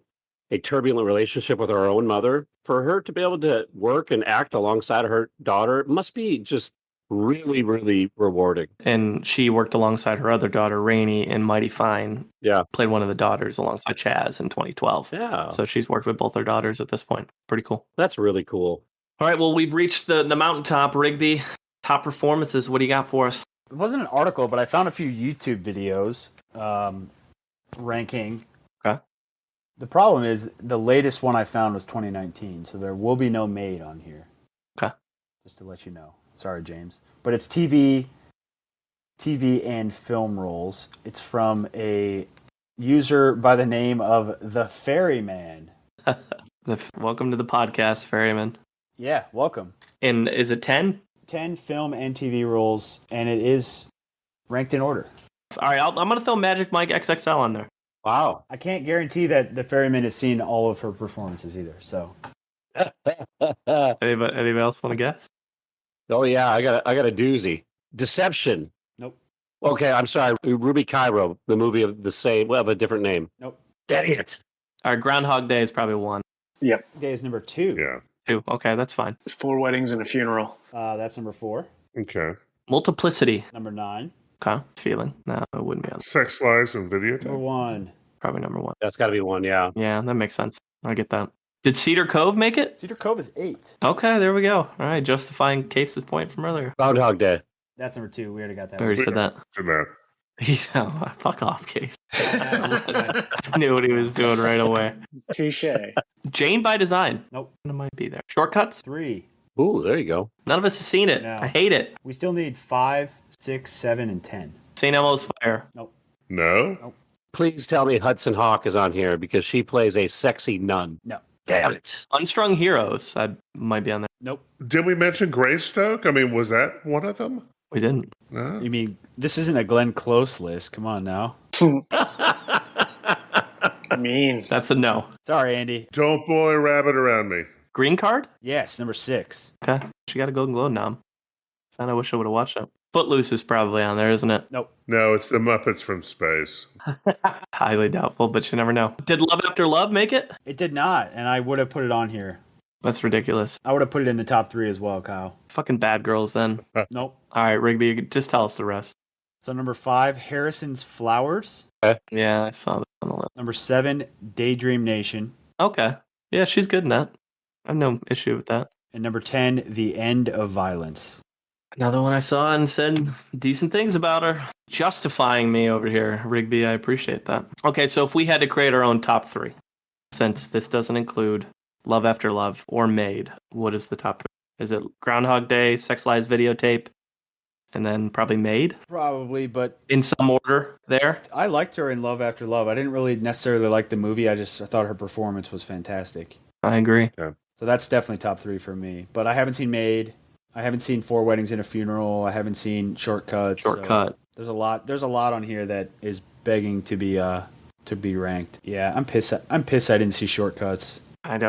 a turbulent relationship with her own mother. For her to be able to work and act alongside her daughter must be just really, really rewarding. And she worked alongside her other daughter, Rainey, in Mighty Fine. Yeah. Played one of the daughters alongside Chaz in 2012. Yeah. So she's worked with both her daughters at this point. Pretty cool. That's really cool. All right, well, we've reached the mountaintop, Rigby. Top performances. What do you got for us? It wasn't an article, but I found a few YouTube videos ranking. Okay. The problem is the latest one I found was 2019, so there will be no Maid on here. Okay. Just to let you know. Sorry, James. But it's TV and film roles. It's from a user by the name of The Ferryman. Welcome to the podcast, Ferryman. Yeah, welcome. And is it 10? 10 film and TV roles, and it is ranked in order. All right, I'm going to throw Magic Mike XXL on there. Wow. I can't guarantee that The Ferryman has seen all of her performances either, so... Anybody else want to guess? Oh yeah, I got a doozy. Deception. Nope. Okay, I'm sorry. Ruby Cairo, the movie of the same, well, of a different name. Nope. Dang it. All right, Groundhog Day is probably 1. Yep. Day is number 2. Yeah. 2. Okay, that's fine. 4 weddings and a funeral. That's number 4. Okay. Multiplicity. Number 9. Okay, feeling. No, it wouldn't be on. Sex, Lies, and Number Videotape. 1. Probably number 1. That's got to be one, yeah. Yeah, that makes sense. I get that. Did Cedar Cove make it? Cedar Cove is 8. Okay, there we go. All right, justifying Case's point from earlier. Groundhog Day. That's number 2. We already got that I already said that. To that. He's fuck off, Case. I knew what he was doing right away. Touche. Jane by Design. Nope. It might be there. Shortcuts. 3. Ooh, there you go. None of us have seen it. No. I hate it. We still need 5, 6, 7, and 10. St. Elmo's Fire. No? Please tell me Hudson Hawk is on here because she plays a sexy nun. No. Damn it. Unstrung Heroes. I might be on there. Nope. Did we mention Greystoke? I mean, was that one of them? We didn't. No? You mean, this isn't a Glenn Close list. Come on now. Mean. That's a no. Sorry, Andy. Don't boy rabbit around me. Green Card? Yes, number 6. Okay. She got a Golden Globe nom. And I wish I would have watched it. Footloose is probably on there, isn't it? Nope. No, it's the Muppets from space. Highly doubtful, but you never know. Did Love After Love make it? It did not, and I would have put it on here. That's ridiculous. I would have put it in the top 3 as well, Kyle. Fucking Bad Girls then. Nope. All right, Rigby, just tell us the rest. So number 5, Harrison's Flowers. Yeah, I saw that on the list. Number 7, Daydream Nation. Okay. Yeah, she's good in that. I have no issue with that. And number 10, The End of Violence. Another one I saw and said decent things about her. Justifying me over here, Rigby. I appreciate that. Okay, so if we had to create our own top 3, since this doesn't include Love After Love or Maid, what is the top 3? Is it Groundhog Day, Sex Lies Videotape, and then probably Maid? Probably, but In some order there? I liked her in Love After Love. I didn't really necessarily like the movie. I thought her performance was fantastic. I agree. So that's definitely top 3 for me. But I haven't seen Maid. I haven't seen 4 Weddings and a Funeral. I haven't seen Shortcuts. Shortcut. So there's a lot on here that is begging to be ranked. Yeah, I'm pissed. I didn't see Shortcuts.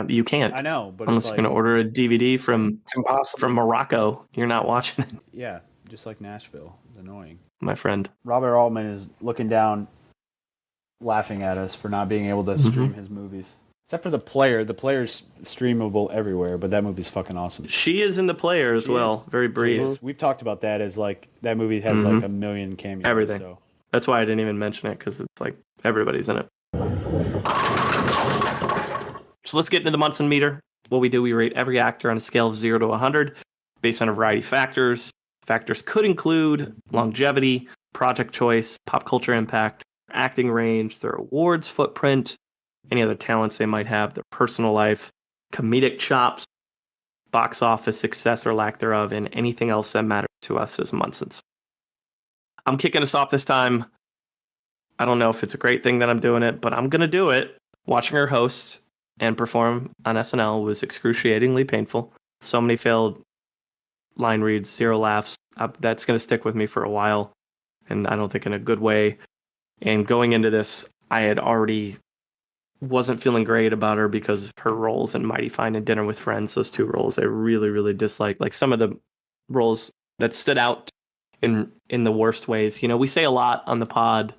You can't. I know, but Unless it's you're like, going to order a DVD from It's impossible. from Morocco. You're not watching it, yeah, just like Nashville. It's annoying. my friend. Robert Altman is looking down, laughing at us for not being able to stream his movies. Except for The Player. The Player's streamable everywhere, but that movie's fucking awesome. She is in The Player as She well. is. Very She brief. is. We've talked about that as like that movie has like a million cameos. Everything. So. That's why I didn't even mention it, because it's like everybody's in it. So let's get into the Munson Meter. What we do, we rate every actor on a scale of 0 to 100 based on a variety of factors. Factors could include longevity, project choice, pop culture impact, acting range, their awards footprint, any other talents they might have, their personal life, comedic chops, box office success or lack thereof, and anything else that matters to us as Munsons. I'm kicking us off this time. I don't know if it's a great thing that I'm doing it, but I'm going to do it. Watching her host and perform on SNL was excruciatingly painful. So many failed line reads, 0 laughs. That's going to stick with me for a while, and I don't think in a good way. And going into this, I had already wasn't feeling great about her because of her roles in Mighty Fine and Dinner with Friends. Those 2 roles I really, really disliked. Like some of the roles that stood out in the worst ways. You know, we say a lot on the pod,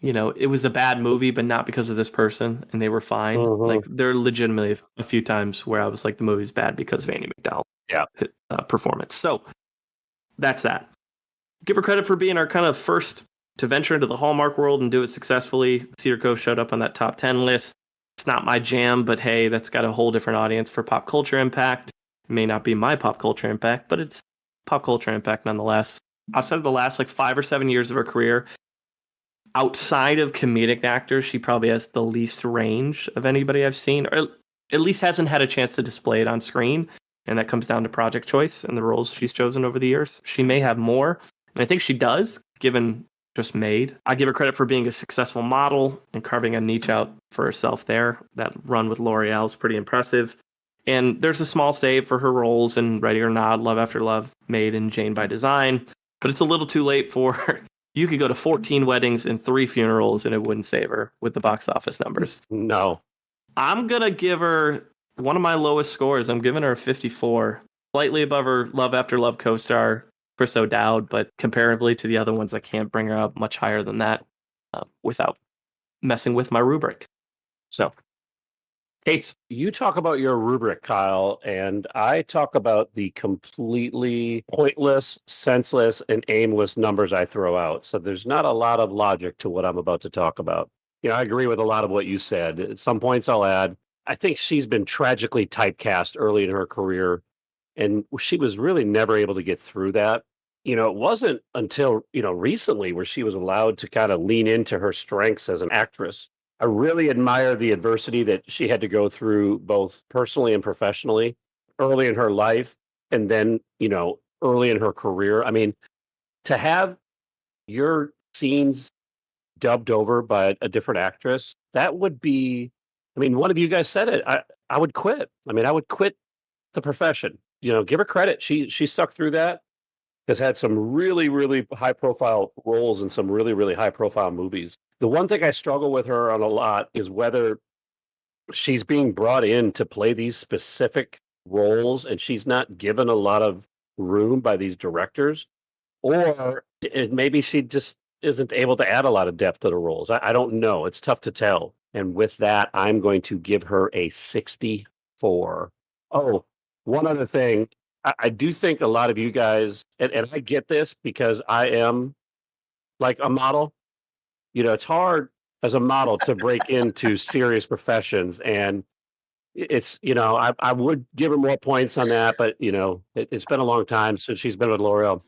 you know, it was a bad movie, but not because of this person, and they were fine. Like there are legitimately a few times where I was like, the movie's bad because of Andie MacDowell performance. So that's that. Give her credit for being our kind of first to venture into the Hallmark world and do it successfully. Cedar Cove showed up on that top 10 list. It's not my jam, but hey, that's got a whole different audience for pop culture impact. It may not be my pop culture impact, but it's pop culture impact nonetheless. Outside of the last like 5 or 7 years of her career, outside of comedic actors, she probably has the least range of anybody I've seen, or at least hasn't had a chance to display it on screen. And that comes down to project choice and the roles she's chosen over the years. She may have more, and I think she does, given just Made. I give her credit for being a successful model and carving a niche out for herself there. That run with L'Oreal is pretty impressive. And there's a small save for her roles in Ready or Not, Love After Love, Made, and Jane by Design. But it's a little too late for her. You could go to 14 weddings and 3 funerals and it wouldn't save her with the box office numbers. No. I'm going to give her one of my lowest scores. I'm giving her a 54. Slightly above her Love After Love co-star, Chris O'Dowd, but comparatively to the other ones, I can't bring her up much higher than that without messing with my rubric. So, Case. You talk about your rubric, Kyle, and I talk about the completely pointless, senseless, and aimless numbers I throw out. So there's not a lot of logic to what I'm about to talk about. You know, I agree with a lot of what you said. At some points I'll add, I think she's been tragically typecast early in her career, and she was really never able to get through that. You know, it wasn't until, recently where she was allowed to kind of lean into her strengths as an actress. I really admire the adversity that she had to go through both personally and professionally early in her life, and then, early in her career. I mean, to have your scenes dubbed over by a different actress, that would be, one of you guys said it. I would quit. I would quit the profession. Give her credit. She stuck through that. Has had some really, really high profile roles in some really, really high profile movies. The one thing I struggle with her on a lot is whether she's being brought in to play these specific roles and she's not given a lot of room by these directors, or maybe she just isn't able to add a lot of depth to the roles. I don't know. It's tough to tell. And with that, I'm going to give her a 64. Oh, one other thing. I do think a lot of you guys, and I get this because I am like a model. It's hard as a model to break into serious professions. And it's, I would give her more points on that, but, it's been a long time since she's been with L'Oreal.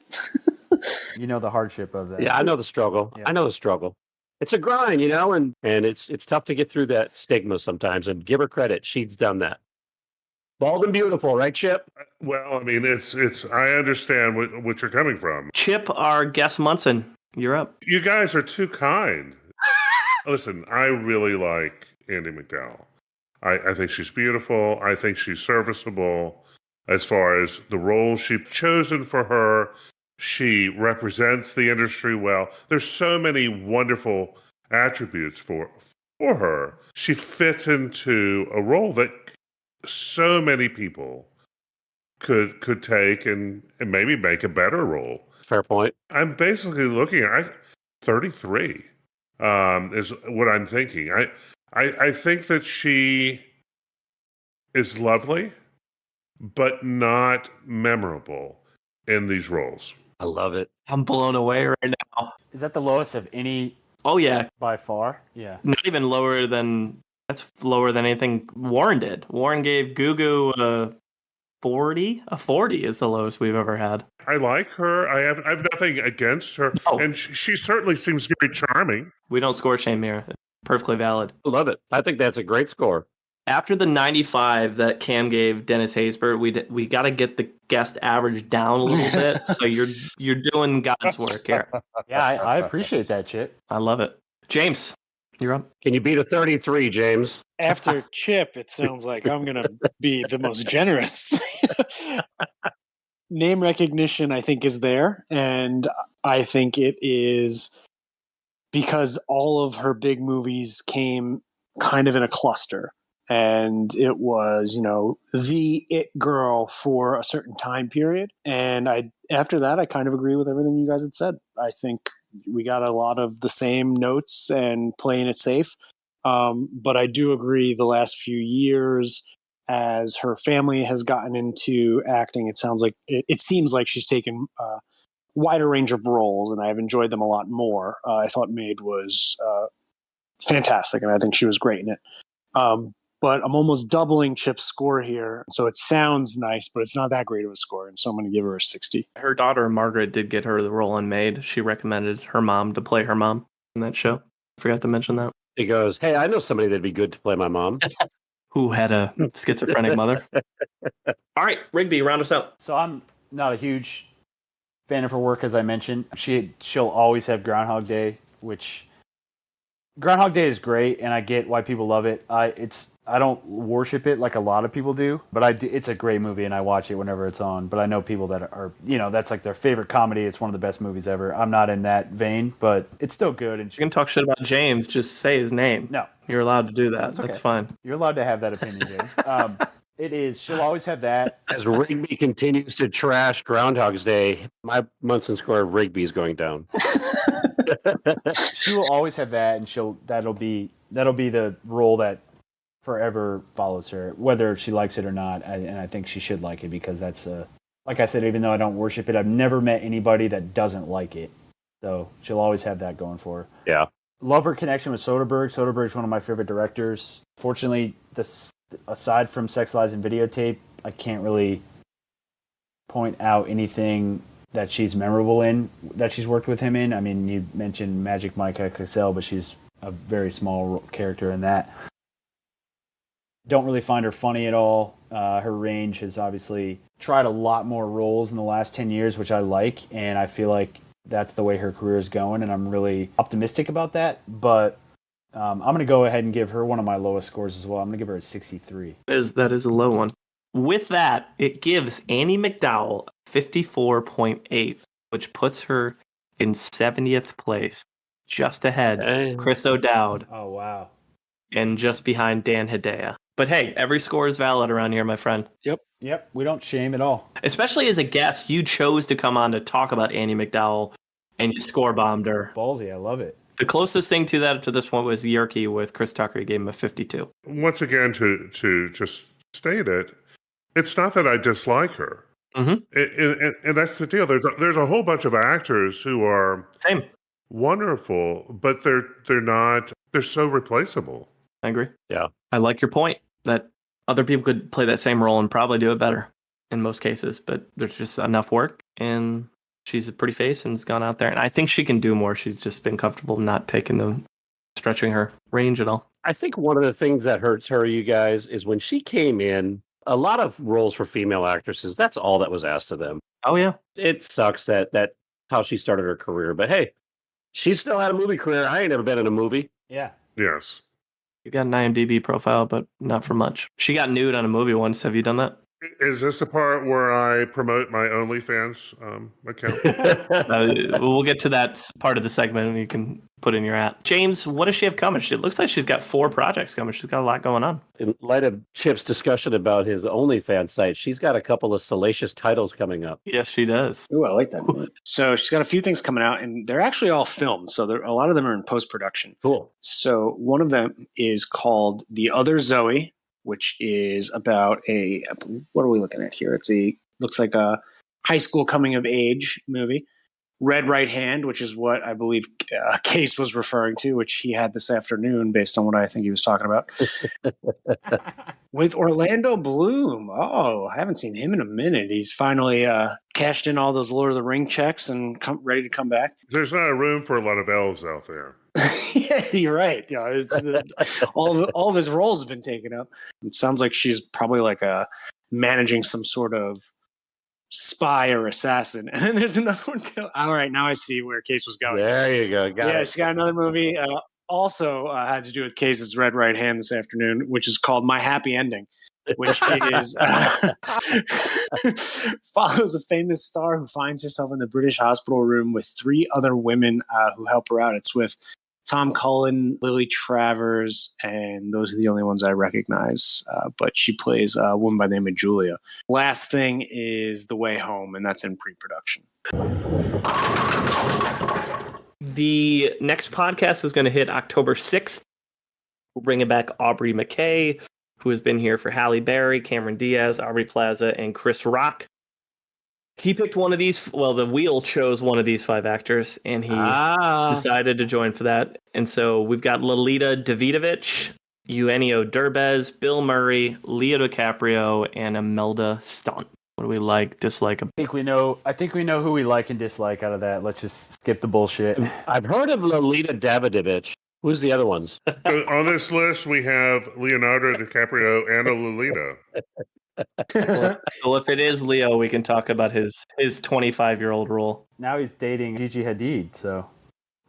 You know the hardship of that. Yeah, I know the struggle. Yeah. I know the struggle. It's a grind, and it's tough to get through that stigma sometimes. And give her credit. She's done that. Bald and beautiful, right, Chip? Well, it's. I understand what you're coming from. Chip, our guest Munson, you're up. You guys are too kind. Listen, I really like Andie MacDowell. I think she's beautiful. I think she's serviceable. As far as the role she's chosen for her, she represents the industry well. There's so many wonderful attributes for her. She fits into a role that so many people could take and maybe make a better role. Fair point. I'm basically looking at 33 is what I'm thinking. I think that she is lovely, but not memorable in these roles. I love it. I'm blown away right now. Is that the lowest of any? Oh, yeah. By far? Yeah. Not even lower than... That's lower than anything Warren did. Warren gave Gugu a 40. A 40 is the lowest we've ever had. I like her. I have nothing against her. No. And she certainly seems very charming. We don't score shame here. It's perfectly valid. I love it. I think that's a great score. After the 95 that Cam gave Dennis Haysbert, we got to get the guest average down a little bit. So you're doing God's work here. Yeah, I appreciate that, Chip. I love it. James, you're up. Can you beat a 33, James? After Chip, it sounds like I'm going to be the most generous. Name recognition, I think, is there. And I think it is because all of her big movies came kind of in a cluster. And it was, the it girl for a certain time period. And after that, I kind of agree with everything you guys had said. I think we got a lot of the same notes and playing it safe. But I do agree the last few years, as her family has gotten into acting, it seems like she's taken a wider range of roles, and I've enjoyed them a lot more. I thought Maid was fantastic, and I think she was great in it. But I'm almost doubling Chip's score here. So it sounds nice, but it's not that great of a score. And so I'm going to give her a 60. Her daughter, Margaret, did get her the role in Maid. She recommended her mom to play her mom in that show. I forgot to mention that. He goes, hey, I know somebody that'd be good to play my mom. Who had a schizophrenic mother. All right, Rigby, round us out. So I'm not a huge fan of her work, as I mentioned. She'll always have Groundhog Day, which Groundhog Day is great, and I get why people love it. I don't worship it like a lot of people do, but it's a great movie, and I watch it whenever it's on. But I know people that are, that's like their favorite comedy. It's one of the best movies ever. I'm not in that vein, but it's still good. And you can talk shit about James. Just say his name. No. You're allowed to do that. Okay. That's fine. You're allowed to have that opinion, James. It is. She'll always have that. As Rigby continues to trash Groundhog's Day, my Munson score of Rigby is going down. She will always have that, and that'll be the role that forever follows her, whether she likes it or not. And I think she should like it, because that's like I said, even though I don't worship it, I've never met anybody that doesn't like it. So she'll always have that going for her. Yeah. Love her connection with Soderbergh. Soderbergh's one of my favorite directors. Fortunately, aside from Sex, Lies, and Videotape, I can't really point out anything that she's memorable in, that she's worked with him in. I mean, you mentioned Magic Mike Cassell, but she's a very small character in that. Don't really find her funny at all. Her range has obviously tried a lot more roles in the last 10 years, which I like, and I feel like that's the way her career is going, and I'm really optimistic about that. But I'm going to go ahead and give her one of my lowest scores as well. I'm going to give her a 63. That is a low one. With that, it gives Andie MacDowell 54.8, which puts her in 70th place, just ahead Chris O'Dowd. Oh, wow. And just behind Dan Hedaya. But hey, every score is valid around here, my friend. Yep. We don't shame at all. Especially as a guest, you chose to come on to talk about Andie MacDowell, and you score bombed her. Ballsy, I love it. The closest thing to that up to this point was Yerke with Chris Tucker. He gave him a 52. Once again, to just state it, it's not that I dislike her. Mm-hmm. And that's the deal. There's a whole bunch of actors who are Same. wonderful, but they're so replaceable. I agree. Yeah. I like your point that other people could play that same role and probably do it better in most cases, but there's just enough work, and she's a pretty face and has gone out there, and I think she can do more. She's just been comfortable not stretching her range at all. I think one of the things that hurts her, you guys, is when she came in, a lot of roles for female actresses, that's all that was asked of them. Oh, yeah. It sucks that how she started her career, but hey, she still had a movie career. I ain't never been in a movie. Yeah. Yes. You got an IMDb profile, but not for much. She got nude on a movie once. Have you done that? Is this the part where I promote my OnlyFans account? We'll get to that part of the segment, and you can put in your at. James, what does she have coming? It looks like she's got 4 projects coming. She's got a lot going on. In light of Chip's discussion about his OnlyFans site, she's got a couple of salacious titles coming up. Yes, she does. Ooh, I like that. So she's got a few things coming out, and they're actually all filmed. So a lot of them are in post-production. Cool. So one of them is called The Other Zoe, which is about what are we looking at here? Looks like a high school coming of age movie. Red Right Hand, which is what I believe Case was referring to, which he had this afternoon based on what I think he was talking about. With Orlando Bloom. Oh, I haven't seen him in a minute. He's finally cashed in all those Lord of the Ring checks and ready to come back. There's not a room for a lot of elves out there. Yeah, You're right. Yeah, all of his roles have been taken up. It sounds like she's probably like managing some sort of spy or assassin. And then there's another one. All right, now I see where Case was going. There you go. Got it. She got another movie. Also had to do with Case's red right hand this afternoon, which is called My Happy Ending, which is follows a famous star who finds herself in the British hospital room with three other women who help her out. It's with Tom Cullen, Lily Travers, and those are the only ones I recognize. But she plays a woman by the name of Julia. Last thing is The Way Home, and that's in pre-production. The next podcast is going to hit October 6th. We're bringing back Aubrey McKay, who has been here for Halle Berry, Cameron Diaz, Aubrey Plaza, and Chris Rock. He picked one of these. Well, the wheel chose one of these 5 actors, and he decided to join for that. And so we've got Lolita Davidovich, Eugenio Derbez, Bill Murray, Leo DiCaprio, and Imelda Staunton. What do we like, dislike? I think we know who we like and dislike out of that. Let's just skip the bullshit. I've heard of Lolita Davidovich. Who's the other ones? On this list, we have Leonardo DiCaprio and a Lolita. Well, if it is Leo, we can talk about his 25-year-old role. Now he's dating Gigi Hadid. So,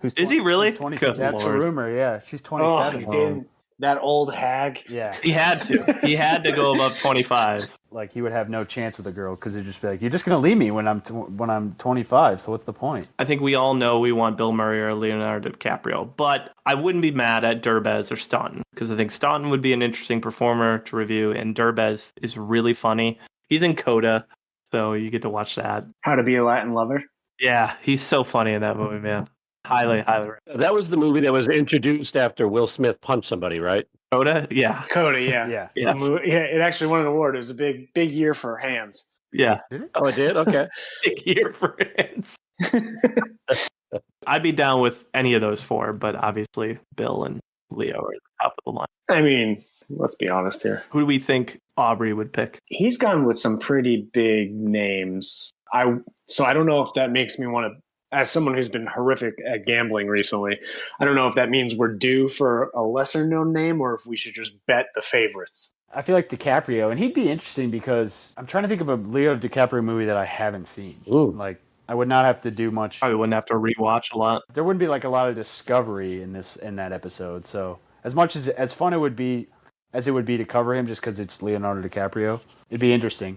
Is he really? 27. That's a rumor. Yeah, she's 27. Oh, he's dating that old hag. Yeah, he had to go above 25. Like he would have no chance with a girl because he'd just be like, "You're just gonna leave me when I'm 25. So what's the point?" I think we all know we want Bill Murray or Leonardo DiCaprio, but I wouldn't be mad at Derbez or Staunton because I think Staunton would be an interesting performer to review, and Derbez is really funny. He's in Coda, so you get to watch that. How to Be a Latin Lover. Yeah, he's so funny in that movie, man. Highly. That was the movie that was introduced after Will Smith punched somebody, right? Coda, yeah. Coda, yeah. Yeah. Yes. It actually won an award. It was a big year for hands. Yeah. Did it? Oh, it did? Okay. Big year for hands. I'd be down with any of those 4, but obviously Bill and Leo are at the top of the line. I mean, let's be honest here. Who do we think Aubrey would pick? He's gone with some pretty big names. So I don't know if that makes me want to, as someone who's been horrific at gambling recently, I don't know if that means we're due for a lesser known name or if we should just bet the favorites. I feel like DiCaprio, and he'd be interesting because I'm trying to think of a Leo DiCaprio movie that I haven't seen. Ooh. Like I would not have to do much. Probably wouldn't have to rewatch a lot. There wouldn't be like a lot of discovery in that episode. So as much as fun it would be to cover him, just because it's Leonardo DiCaprio, it'd be interesting.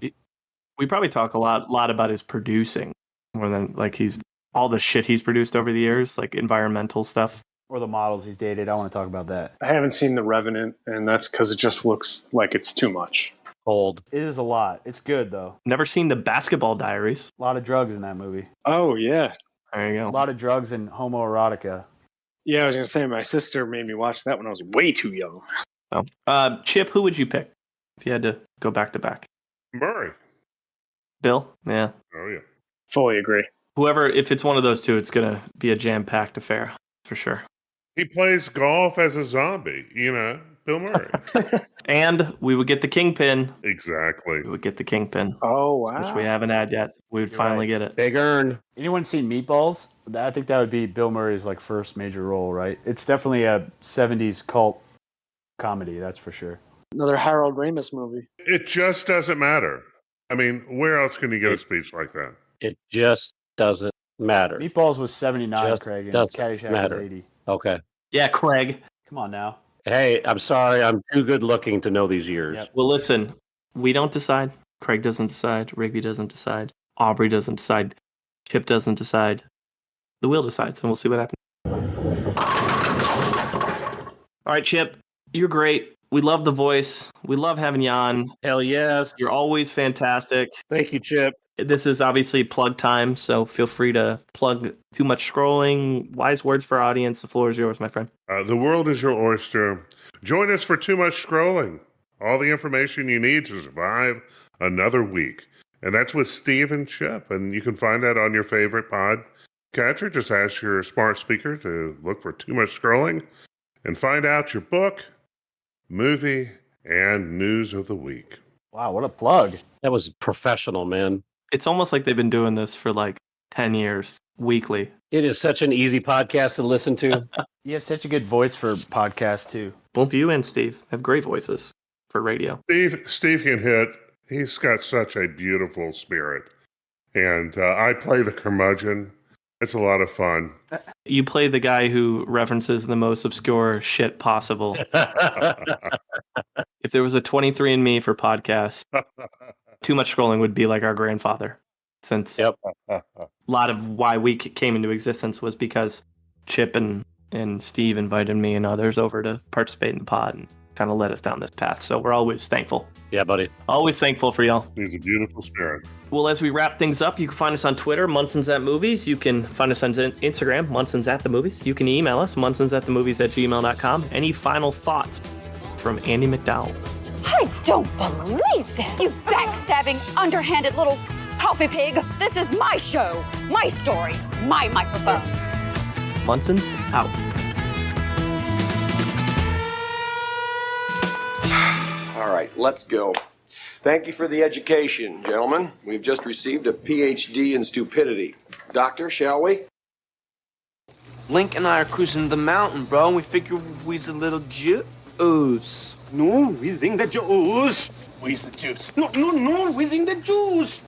We probably talk a lot about his producing more than like he's all the shit he's produced over the years, like environmental stuff. Or the models he's dated. I want to talk about that. I haven't seen The Revenant, and that's because it just looks like it's too much. Old. It is a lot. It's good though. Never seen The Basketball Diaries. A lot of drugs in that movie. Oh, yeah. There you A go. lot of drugs and homoerotica. Yeah, I was going to say, my sister made me watch that when I was way too young. Oh. Chip, who would you pick if you had to go back to back? Murray. Bill? Yeah. Oh, yeah. Fully agree. Whoever, if it's one of those two, it's going to be a jam-packed affair for sure. He plays golf as a zombie, Bill Murray. And we would get the Kingpin. Exactly. We would get the Kingpin, Oh, wow. which we haven't had yet. We would You're finally right. get it. Big earn. Anyone seen Meatballs? I think that would be Bill Murray's like first major role, right? It's definitely a 70s cult comedy, that's for sure. Another Harold Ramis movie. It just doesn't matter. I mean, where else can you get a speech like that? It just doesn't matter. Meatballs was 79, Just Craig, and doesn't Caddyshack matter. was 80. Okay. Yeah, Craig. Come on now. Hey, I'm sorry. I'm too good looking to know these years. Yep. Well, listen, we don't decide. Craig doesn't decide. Rigby doesn't decide. Aubrey doesn't decide. Chip doesn't decide. The wheel decides, and we'll see what happens. All right, Chip, you're great. We love the voice. We love having you on. Hell yes. You're always fantastic. Thank you, Chip. This is obviously plug time, so feel free to plug Too Much Scrolling, wise words for our audience. The floor is yours, my friend. The world is your oyster. Join us for Too Much Scrolling. All the information you need to survive another week. And that's with Steve and Chip. And you can find that on your favorite podcatcher. Just ask your smart speaker to look for Too Much Scrolling and find out your book, movie, and news of the week. Wow, what a plug. That was professional, man. It's almost like they've been doing this for like 10 years. weekly. It is such an easy podcast to listen to. You have such a good voice for podcasts, too. Both you and Steve have great voices for radio. Steve can hit. He's got such a beautiful spirit. And I play the curmudgeon. It's a lot of fun. You play the guy who references the most obscure shit possible. If there was a 23andMe for podcasts, Too Much Scrolling would be like our grandfather. Since Yep. a lot of why we came into existence was because Chip and Steve invited me and others over to participate in the pod and kind of led us down this path. So we're always thankful. Yeah, buddy. Always thankful for y'all. He's a beautiful spirit. Well, as we wrap things up, you can find us on Twitter, Munson's at Movies. You can find us on Instagram, Munson's at the Movies. You can email us, munsonsatthemovies@gmail.com. Any final thoughts from Andie MacDowell? I don't believe this. You backstabbing, underhanded little coffee pig. This is my show, my story, my microphone. Munson's out. All right, let's go. Thank you for the education, gentlemen. We've just received a PhD in stupidity. Doctor, shall we? Link and I are cruising the mountain, bro, and we figure we's a little juice. No, we sing the juice. Where's the juice? No, we sing the juice.